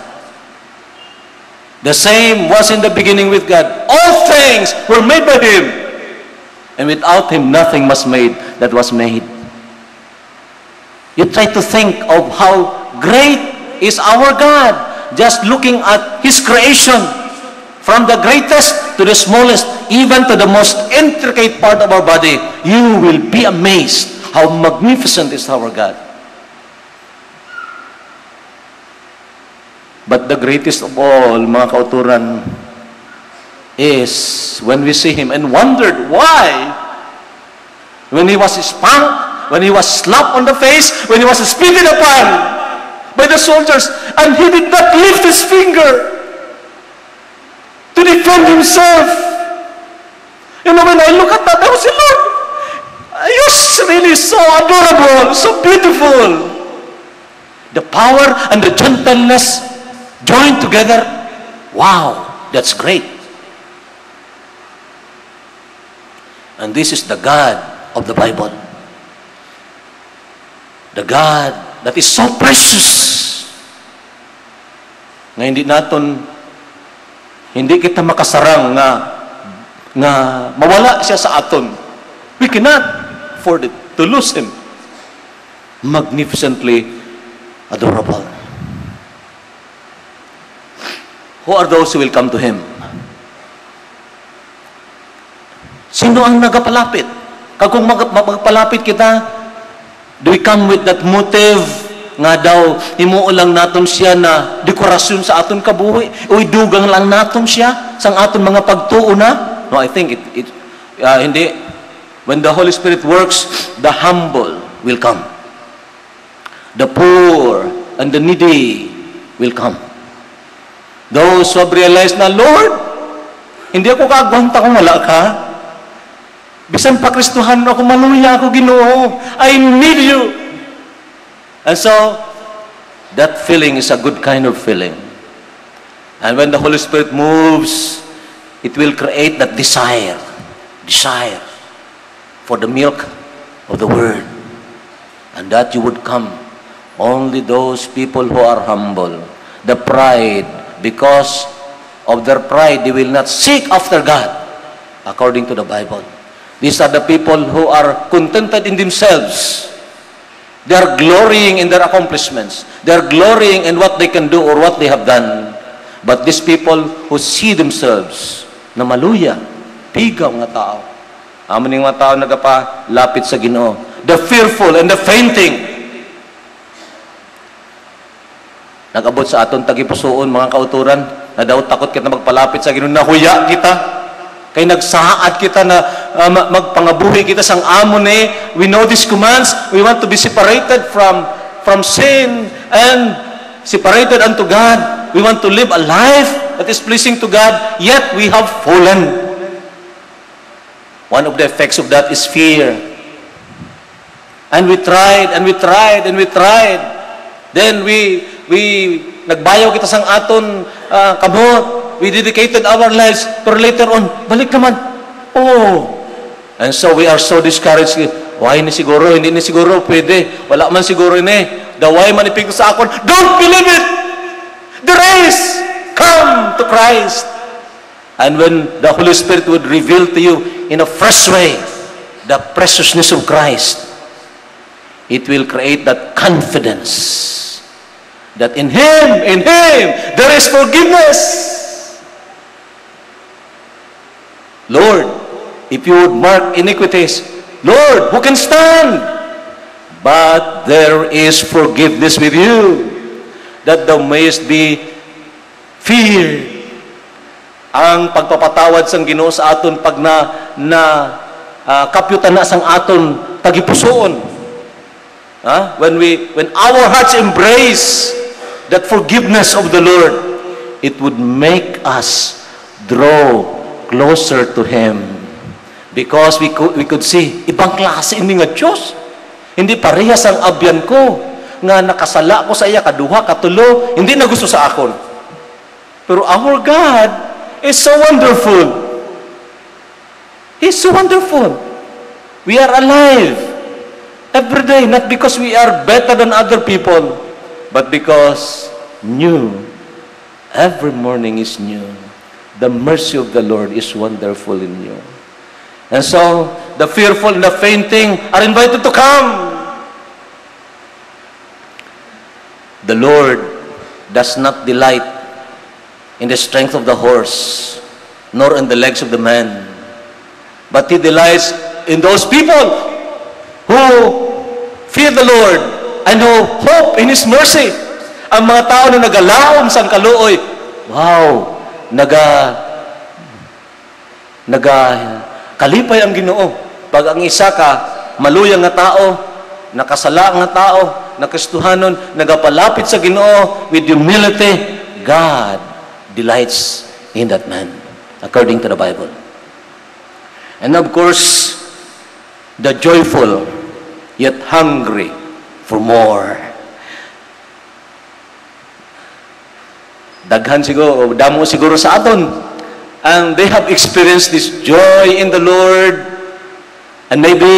The same was in the beginning with God. All things were made by Him. And without Him, nothing was made that was made. You try to think of how great is our God. Just looking at His creation, from the greatest to the smallest, even to the most intricate part of our body, you will be amazed how magnificent is our God. But the greatest of all, mga kauturan, is when we see Him and wondered why, when He was spanked, when He was slapped on the face, when He was spitted upon by the soldiers, and He did not lift His finger to defend Himself. You know, when I look at that, I was saying, Lord, you're really so adorable, so beautiful. The power and the gentleness joined together. Wow, that's great. And this is the God of the Bible. The God that is so precious. Nga hindi kita makasarang nga mawala siya sa aton. We cannot afford it to lose Him. Magnificently adorable. Who are those who will come to Him? Sino ang nagapalapit? Kung magpalapit kita, do we come with that motive nga daw, himuo lang naton siya na dekorasyon sa aton kabuhi? O idugang lang naton siya sa aton mga pagtuo na? No, I think hindi. When the Holy Spirit works, the humble will come. The poor and the needy will come. Those who have realized na, Lord, hindi ako kaagwanta kung wala ka. Bisan pa Kristuhan ako, maluya ako, Ginoo. I need you. And so, that feeling is a good kind of feeling. And when the Holy Spirit moves, it will create that desire for the milk of the Word. And that you would come. Only those people who are humble. The pride, because of their pride, they will not seek after God, according to the Bible. These are the people who are contented in themselves. They are glorying in their accomplishments. They are glorying in what they can do or what they have done. But these people who see themselves na maluya, pigaw nga tao. Amin yung mga tao nagapalapit sa Ginoo. The fearful and the fainting. Nag-abot sa aton tagipusoon, mga kauturan, na daw takot kita magpalapit sa Ginoo, nahuya kita. Kay nagsaad kita na magpangabuhi kita sang amon eh. We know these commands. We want to be separated from sin and separated unto God. We want to live a life that is pleasing to God, yet we have fallen. One of the effects of that is fear. And we tried, and we tried, and we tried. Then we nagbayaw kita sang aton kabot. We dedicated our lives, pero later on, balik naman. Oh. And so we are so discouraged. Why ni siguro? Hindi ni siguro pwede. Wala man siguro ni. The why manipig sa akon. Don't believe it! The race! Come to Christ! And when the Holy Spirit would reveal to you in a fresh way the preciousness of Christ, it will create that confidence that in Him, there is forgiveness. Lord, if you would mark iniquities, Lord, who can stand? But there is forgiveness with you, that thou mayest be feared. Ang pagpapatawad sang Ginoo sa aton pag kapyutan na sang aton tagipusoon. When our hearts embrace that forgiveness of the Lord, it would make us draw closer to Him. Because we could see, ibang klase ini nga Diyos. Hindi parehas ang abyan ko, nga nakasala ko sa iya, kaduha, katulo, hindi na gusto sa akon. Pero our God is so wonderful. He's so wonderful. We are alive every day, not because we are better than other people, but because new Every morning is new. The mercy of the Lord is wonderful in you. And so, the fearful and the fainting are invited to come. The Lord does not delight in the strength of the horse, nor in the legs of the man. But He delights in those people who fear the Lord and who hope in His mercy. Ang mga tao na nagalaom sa kaluoy, wow, kalipay ang Ginoo. Pag ang isa ka, maluyang nga tao, nakasala nga tao, nakastuhanon, nagapalapit sa Ginoo with humility, God delights in that man, according to the Bible. And of course, the joyful, yet hungry for more. Daghan siguro, damo siguro sa aton. And they have experienced this joy in the Lord. And maybe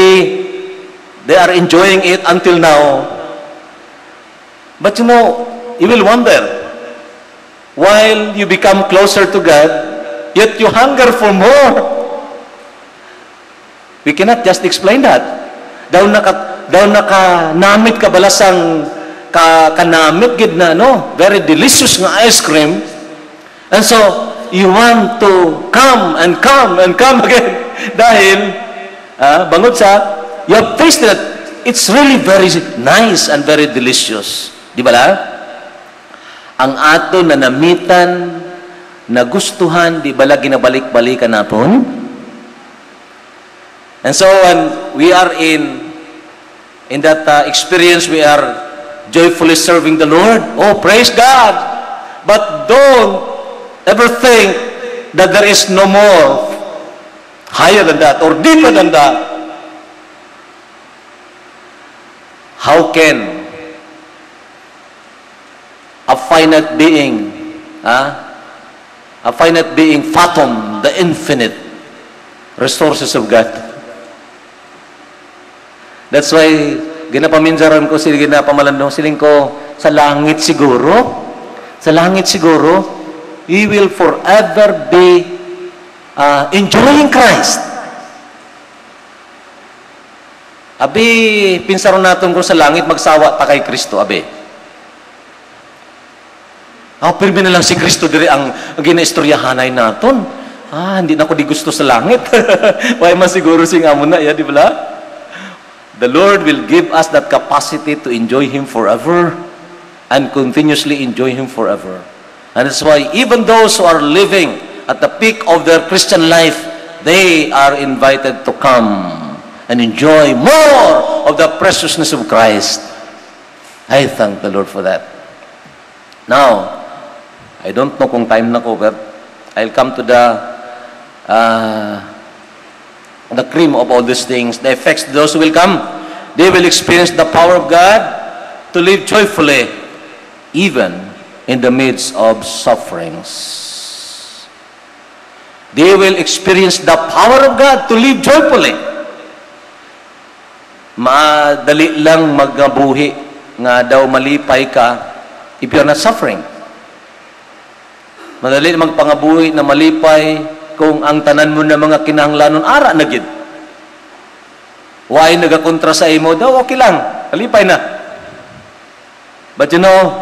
they are enjoying it until now. But you know, you will wonder, while you become closer to God, yet you hunger for more. We cannot just explain that. Daw nakanamit ka balasang kanamit gid na, no? Very delicious nga ice cream. And so, you want to come and come and come again. Dahil, bangod sa, you have tasted it. It's really very nice and very delicious. Di ba la? Ang ato na namitan, nagustuhan, di ba la ginabalik-balikan naton? And so, when we are in that experience, we are joyfully serving the Lord. Oh, praise God! But don't ever think that there is no more higher than that or deeper than that. How can a finite being fathom the infinite resources of God? That's why ginapaminsaran ko, ginapamalandong siling ko, sa langit siguro, we will forever be enjoying Christ. Abi, pinsaron natin kung sa langit, magsawa ta kay Kristo, abi. Pirmi na lang si Kristo diri ang ginaistoryahanay naton. Hindi na ko di gusto sa langit. Why man siguro singa mo na, di ba? The Lord will give us that capacity to enjoy Him forever and continuously enjoy Him forever. And that's why even those who are living at the peak of their Christian life, they are invited to come and enjoy more of the preciousness of Christ. I thank the Lord for that. Now, I don't know kung time na ko, but I'll come to the cream of all these things, the effects of those who will come. They will experience the power of God to live joyfully, even in the midst of sufferings. They will experience the power of God to live joyfully. Madali lang magabuhi nga daw malipay ka if you're not suffering. Madali magpangabuhi na malipay kung ang tanan mo na mga kinahanglanon ara na gid. Why nagakontra sa imo daw, okay lang, kalipay na. But you know,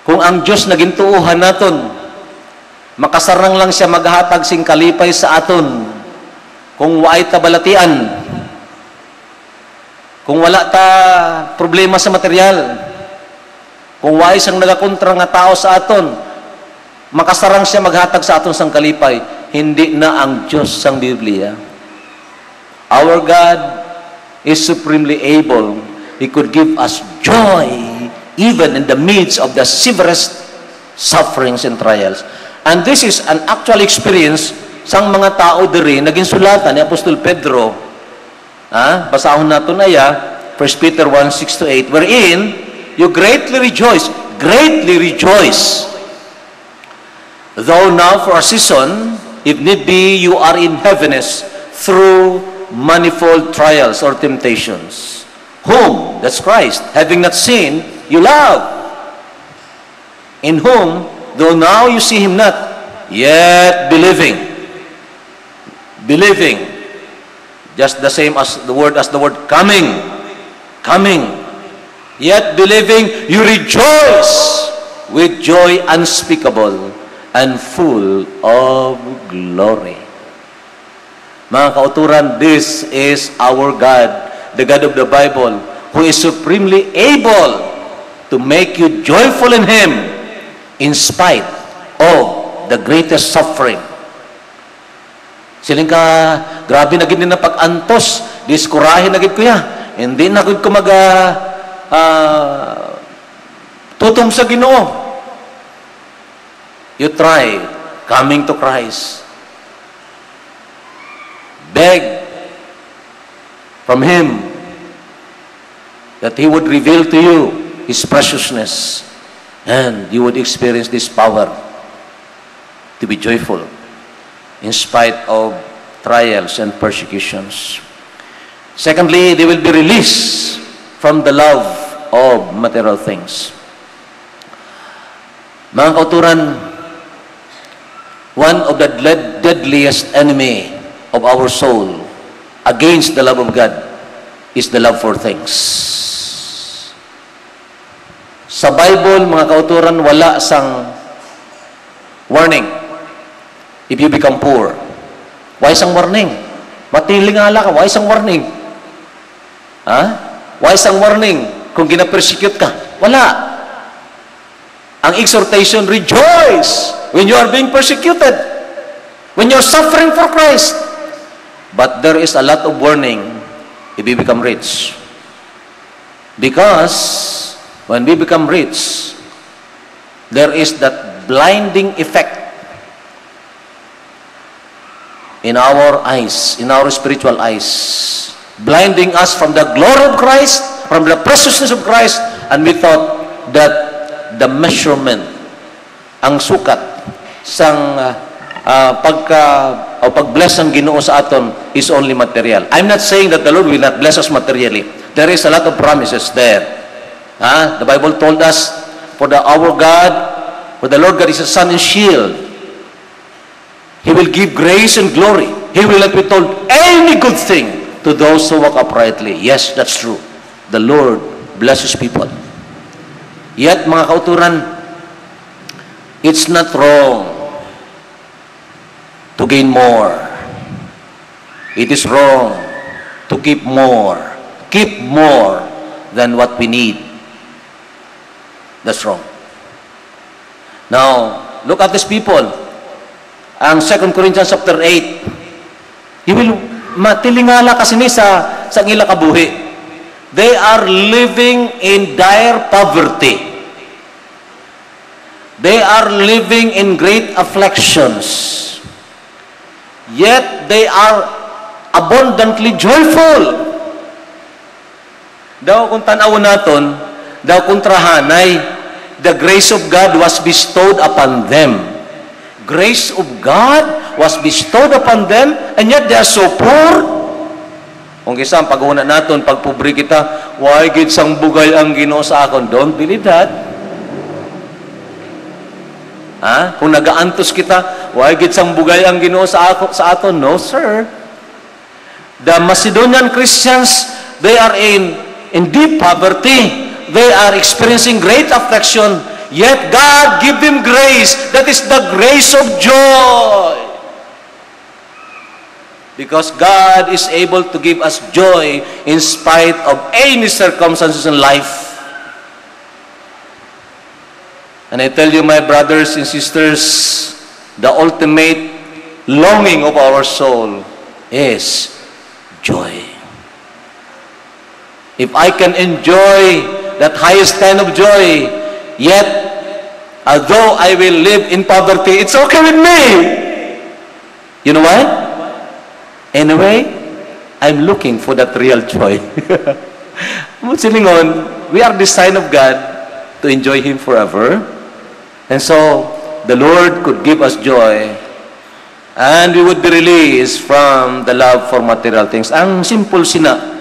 kung ang Diyos nagintuuhan naton, makasarang lang siya maghatag sing kalipay sa aton. Kung waay ta balatian, kung wala ta problema sa material, kung waay sang nagakontra nga tao sa aton, makasarang siya maghatag sa aton sang kalipay, hindi na ang Diyos sang Biblia. Our God is supremely able. He could give us joy even in the midst of the severest sufferings and trials. And this is an actual experience sang mga tao diri naging sulatan ni Apostol Pedro. Basahon naton aya 1 Peter 1:6-8, wherein you greatly rejoice, though now for a season, if need be, you are in heaviness through manifold trials or temptations. Whom, that's Christ, having not seen, you love. in whom, though now you see him not, yet believing. Believing. Just the same as the word coming. Coming. Yet believing, you rejoice with joy unspeakable and full of glory. Mga kauturan, this is our God, the God of the Bible, who is supremely able to make you joyful in Him in spite of the greatest suffering. Siling ka, grabe na gini na pag-antos, diskurahin na gid ko ya. Hindi na gid ko tutom sa Ginoo. You try coming to Christ. Beg from Him that He would reveal to you His preciousness, and you would experience this power to be joyful in spite of trials and persecutions. Secondly, they will be released from the love of material things. Mga kauturan, one of the deadliest enemy of our soul against the love of God is the love for things. Sa Bible, mga kauturan, wala sang warning if you become poor. Why isang warning? Matilingala ka, why isang warning? Ha? Why isang warning kung gina-persecute ka? Wala. Ang exhortation, rejoice when you are being persecuted, when you're suffering for Christ. But there is a lot of warning if we become rich. Because when we become rich, there is that blinding effect in our eyes, in our spiritual eyes, blinding us from the glory of Christ, from the preciousness of Christ, and we thought that the measurement, ang sukat, sang pag-bless ang Ginoo sa aton is only material. I'm not saying that the Lord will not bless us materially. There is a lot of promises there. The Bible told us, for our God, for the Lord God is a sun and shield. He will give grace and glory. He will not withhold any good thing to those who walk uprightly. Yes, that's true. The Lord blesses people. Yet, mga kauturan, it's not wrong to gain more. It is wrong to keep more. Keep more than what we need. That's wrong. Now, look at these people. Ang 2 Corinthians chapter 8, matilingala kasi ni sa ila kabuhi. They are living in dire poverty. They are living in great afflictions. Yet they are abundantly joyful. Daw kung tanawon naton, daw kung trahanay, the grace of God was bestowed upon them. Grace of God was bestowed upon them, and yet they are so poor. Kung isang pag-una naton, pagpubri kita, why gid sang bugay ang Ginoo sa akon? Don't believe that. Kung nagaantos kita, why gid sang bugay ang Ginoo sa aton? No, sir. The Macedonian Christians, they are in deep poverty. They are experiencing great affliction, yet God give them grace. That is the grace of joy. Because God is able to give us joy in spite of any circumstances in life. And I tell you, my brothers and sisters, the ultimate longing of our soul is joy. If I can enjoy that highest kind of joy, yet, although I will live in poverty, it's okay with me. You know why? Anyway, I'm looking for that real joy. We are the sign of God to enjoy Him forever. And so, the Lord could give us joy, and we would be released from the love for material things. Ang simple sina,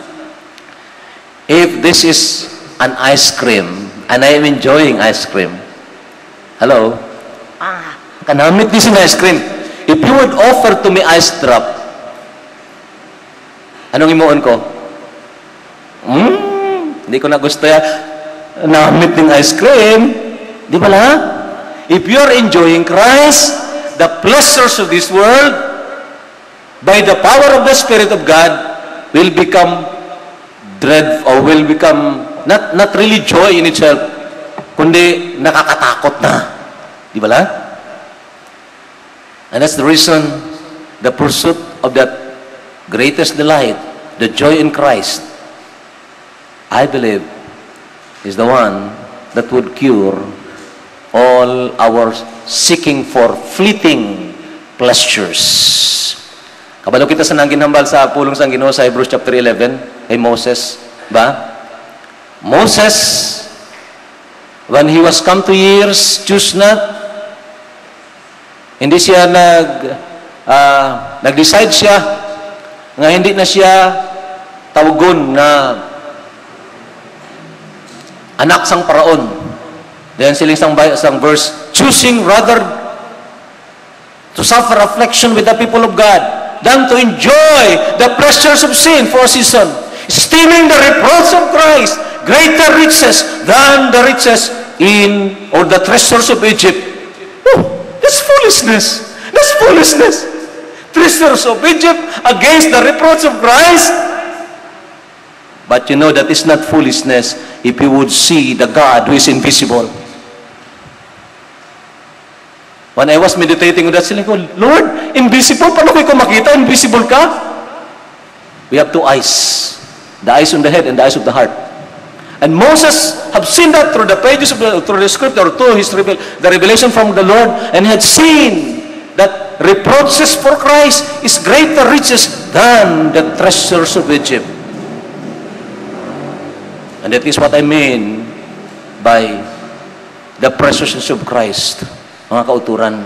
if this is an ice cream, and I am enjoying ice cream, Hello? Kanamit ni ice cream. If you would offer to me ice drop, anong imuon ko? Hindi ko na gusto yan. Namit ng ice cream. Di ba la? If you are enjoying Christ, the pleasures of this world, by the power of the Spirit of God, will become dread, or will become not really joy in itself, kundi nakakatakot na. Di ba la? And that's the reason, the pursuit of that greatest delight, the joy in Christ, I believe, is the one that would cure all our seeking for fleeting pleasures. Kabalo kita sa nangginhambal sa pulong sang Ginoo sa Hebrews chapter 11 kay Moses, ba? Moses, when he was come to years, choose not. Hindi siya nag-decide siya nga hindi na siya tawagon na anak sang paraon. Then siling sang verse, choosing rather to suffer affliction with the people of God than to enjoy the pleasures of sin for a season, esteeming the reproach of Christ greater riches than the riches in or the treasures of Egypt. That's foolishness. That's foolishness. Treasures of Egypt against the reproach of Christ. But you know that is not foolishness if you would see the God who is invisible. When I was meditating on that, sila ko, Lord, invisible? Paano ko makita? Invisible ka? We have two eyes. The eyes on the head and the eyes of the heart. And Moses have seen that through the pages of through the scripture, or through the revelation from the Lord, and had seen that reproaches for Christ is greater riches than the treasures of Egypt. And that is what I mean by the preciousness of Christ. Mga kauturan,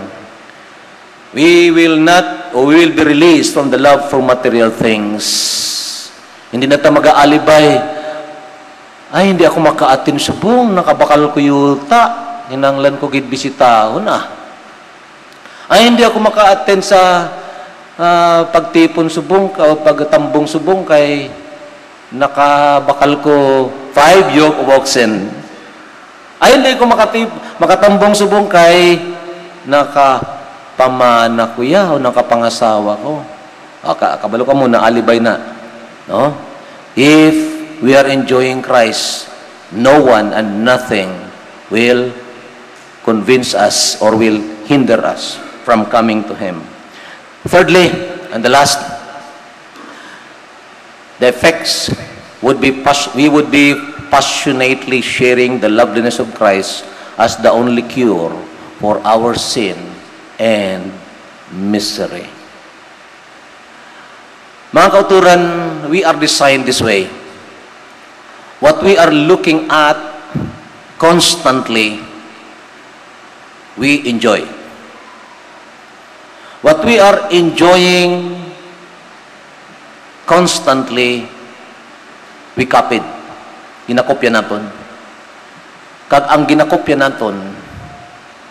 we will not, or we will be released from the love for material things. Hindi na tayo mag-aalibay, ay, hindi ako makaatin subong, nakabakal ko yuta, hinanglan ko gidbisitahon Ay, hindi ako makaatin sa pagtipon subong, pagtambong subong, kay nakabakal ko 5 yoke of oxen. Ay, hindi ko makatambong subong, kay nakapamana ko o nakapangasawa ko. Kabalo ka muna, alibay na. No? If we are enjoying Christ, no one and nothing will convince us or will hinder us from coming to Him. Thirdly, and the last, the effects would be we would be passionately sharing the loveliness of Christ as the only cure for our sin and misery. Mga kauturan, we are designed this way. What we are looking at constantly, we enjoy. What we are enjoying constantly, we copied. Ginakopya naton. Kag ang ginakopya naton,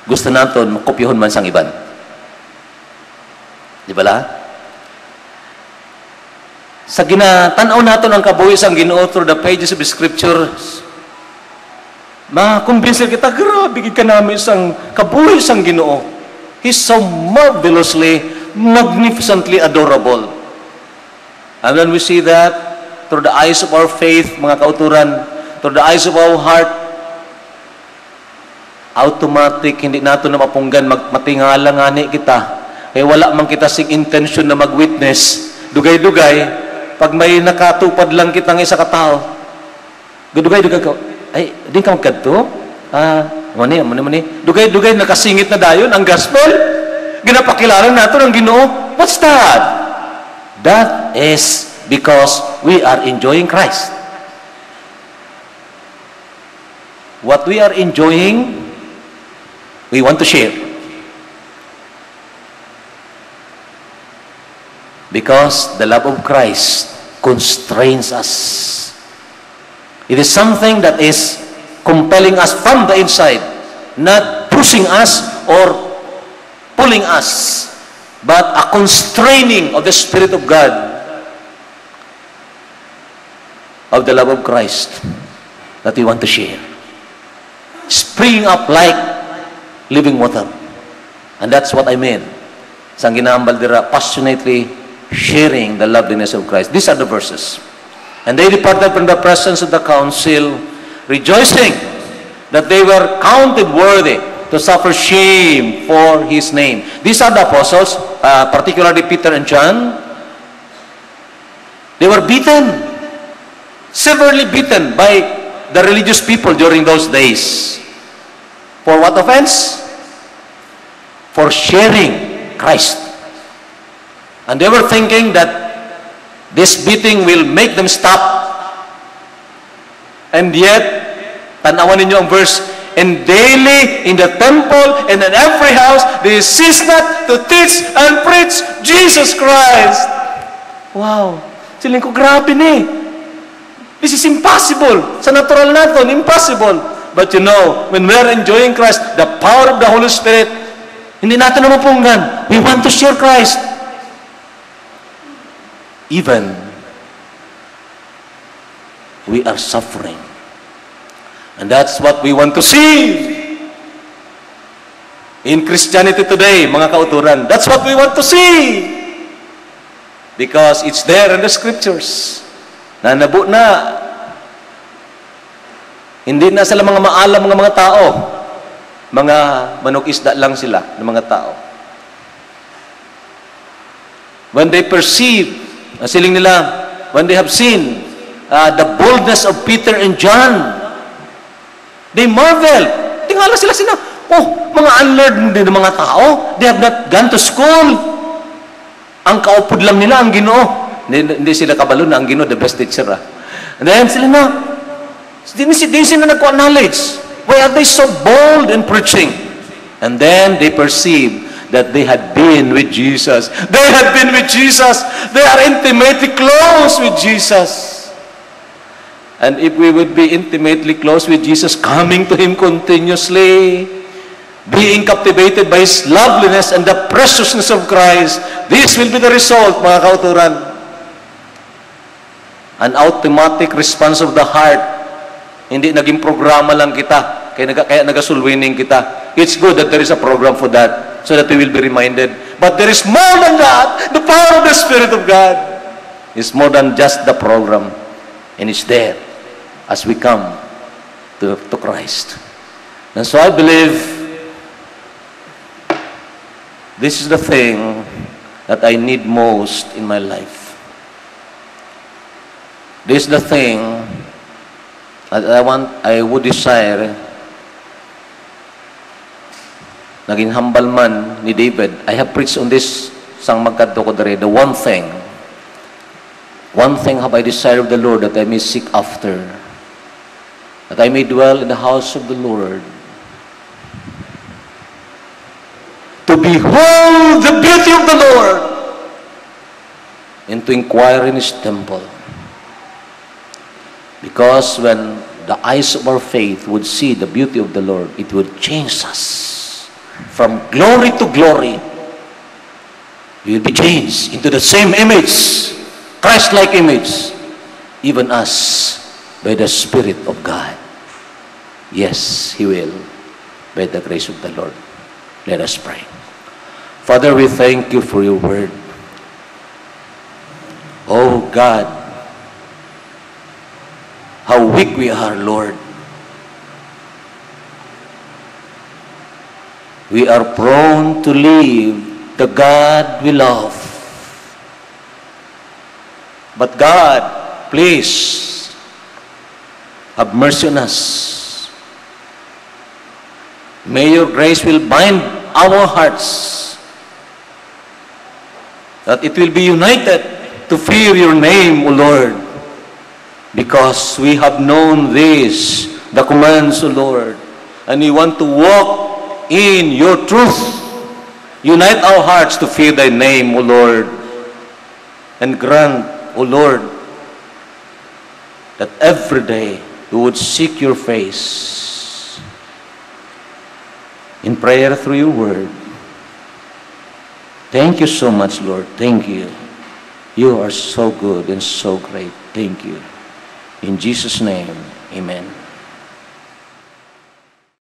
gusto naton makopyahon man sang iban. Di ba la? Sa ginatanaw natin ang kabuhi sang Ginoo through the pages of the scriptures, makumbinsil kita, grabe ka namin sang kabuhi sang Ginoo. He's so marvelously, magnificently adorable. And when we see that through the eyes of our faith, mga kauturan, through the eyes of our heart, automatic, hindi nato na mapunggan, matingala nga ni kita. Kaya wala man kita sing intention na mag-witness, dugay-dugay, pag may nakatupad lang kitang isa katao, dugay-dugay ka, ay, di ka magkadto? Mani. Dugay-dugay nakasingit na dayon ang gospel. Ginapakilala nato ng Ginoo. What's that? That is because we are enjoying Christ. What we are enjoying, we want to share. Because the love of Christ constrains us. It is something that is compelling us from the inside, not pushing us or pulling us, but a constraining of the Spirit of God, of the love of Christ that we want to share. Springing up like living water. And that's what I mean. Sang ginahambal dira, passionately sharing the loveliness of Christ. These are the verses. And they departed from the presence of the council, rejoicing that they were counted worthy to suffer shame for His name. These are the apostles, particularly Peter and John. They were beaten, severely beaten by the religious people during those days. For what offense? For sharing Christ. And they were thinking that this beating will make them stop. And yet, tanawan ninyo ang verse, and daily in the temple and in every house, they cease not to teach and preach Jesus Christ. Wow. Siling ko, grabe ni. This is impossible. Sa natural natin, impossible. But you know, when we are enjoying Christ, the power of the Holy Spirit, hindi natin na mapunggan. We want to share Christ. Even we are suffering. And that's what we want to see in Christianity today, mga kauturan. That's what we want to see. Because it's there in the scriptures. Na nabu na. Hindi na sila mga maalam mga tao. Mga manok-isda lang sila ng mga tao. When they perceive, siling nila, when they have seen the boldness of Peter and John, they marvel. Tingala sila, mga unlearned din ng mga tao. They have not gone to school. Ang kaupod lang nila, ang Ginoo. Hindi sila kabalo na ang Ginoo, the best teacher. And then sila na, hindi sila nagko-acknowledge. Why are they so bold in preaching? And then they perceive that they had been with Jesus. They had been with Jesus. They are intimately close with Jesus. And if we would be intimately close with Jesus, coming to Him continuously, being captivated by His loveliness and the preciousness of Christ, this will be the result, mga kauturan. An automatic response of the heart. Hindi naging programa lang kita, kaya nagasulwining kita. It's good that there is a program for that, so that we will be reminded. But there is more than that. The power of the Spirit of God is more than just the program. And it's there as we come to Christ. And so I believe this is the thing that I need most in my life. This is the thing that I would desire. Naging humble man ni David. I have preached on this sang magkadto ko dere. The one thing have I desired of the Lord, that I may seek after, that I may dwell in the house of the Lord, to behold the beauty of the Lord, and to inquire in His temple. Because when the eyes of our faith would see the beauty of the Lord, it would change us from glory to glory. We will be changed into the same image, Christ-like image, even us, by the Spirit of God. Yes, He will, by the grace of the Lord. Let us pray. Father, we thank You for Your word. Oh God, how weak we are, Lord. We are prone to leave the God we love. But God, please, have mercy on us. May Your grace will bind our hearts, that it will be united to fear Your name, O Lord. Because we have known this, the commands, O Lord, and we want to walk in Your truth. Unite our hearts to fear Thy name, O Lord, and grant, O Lord, that every day we would seek Your face. in prayer through your word. Thank you so much, Lord. Thank you. You are so good and so great. Thank you. In Jesus' name, amen.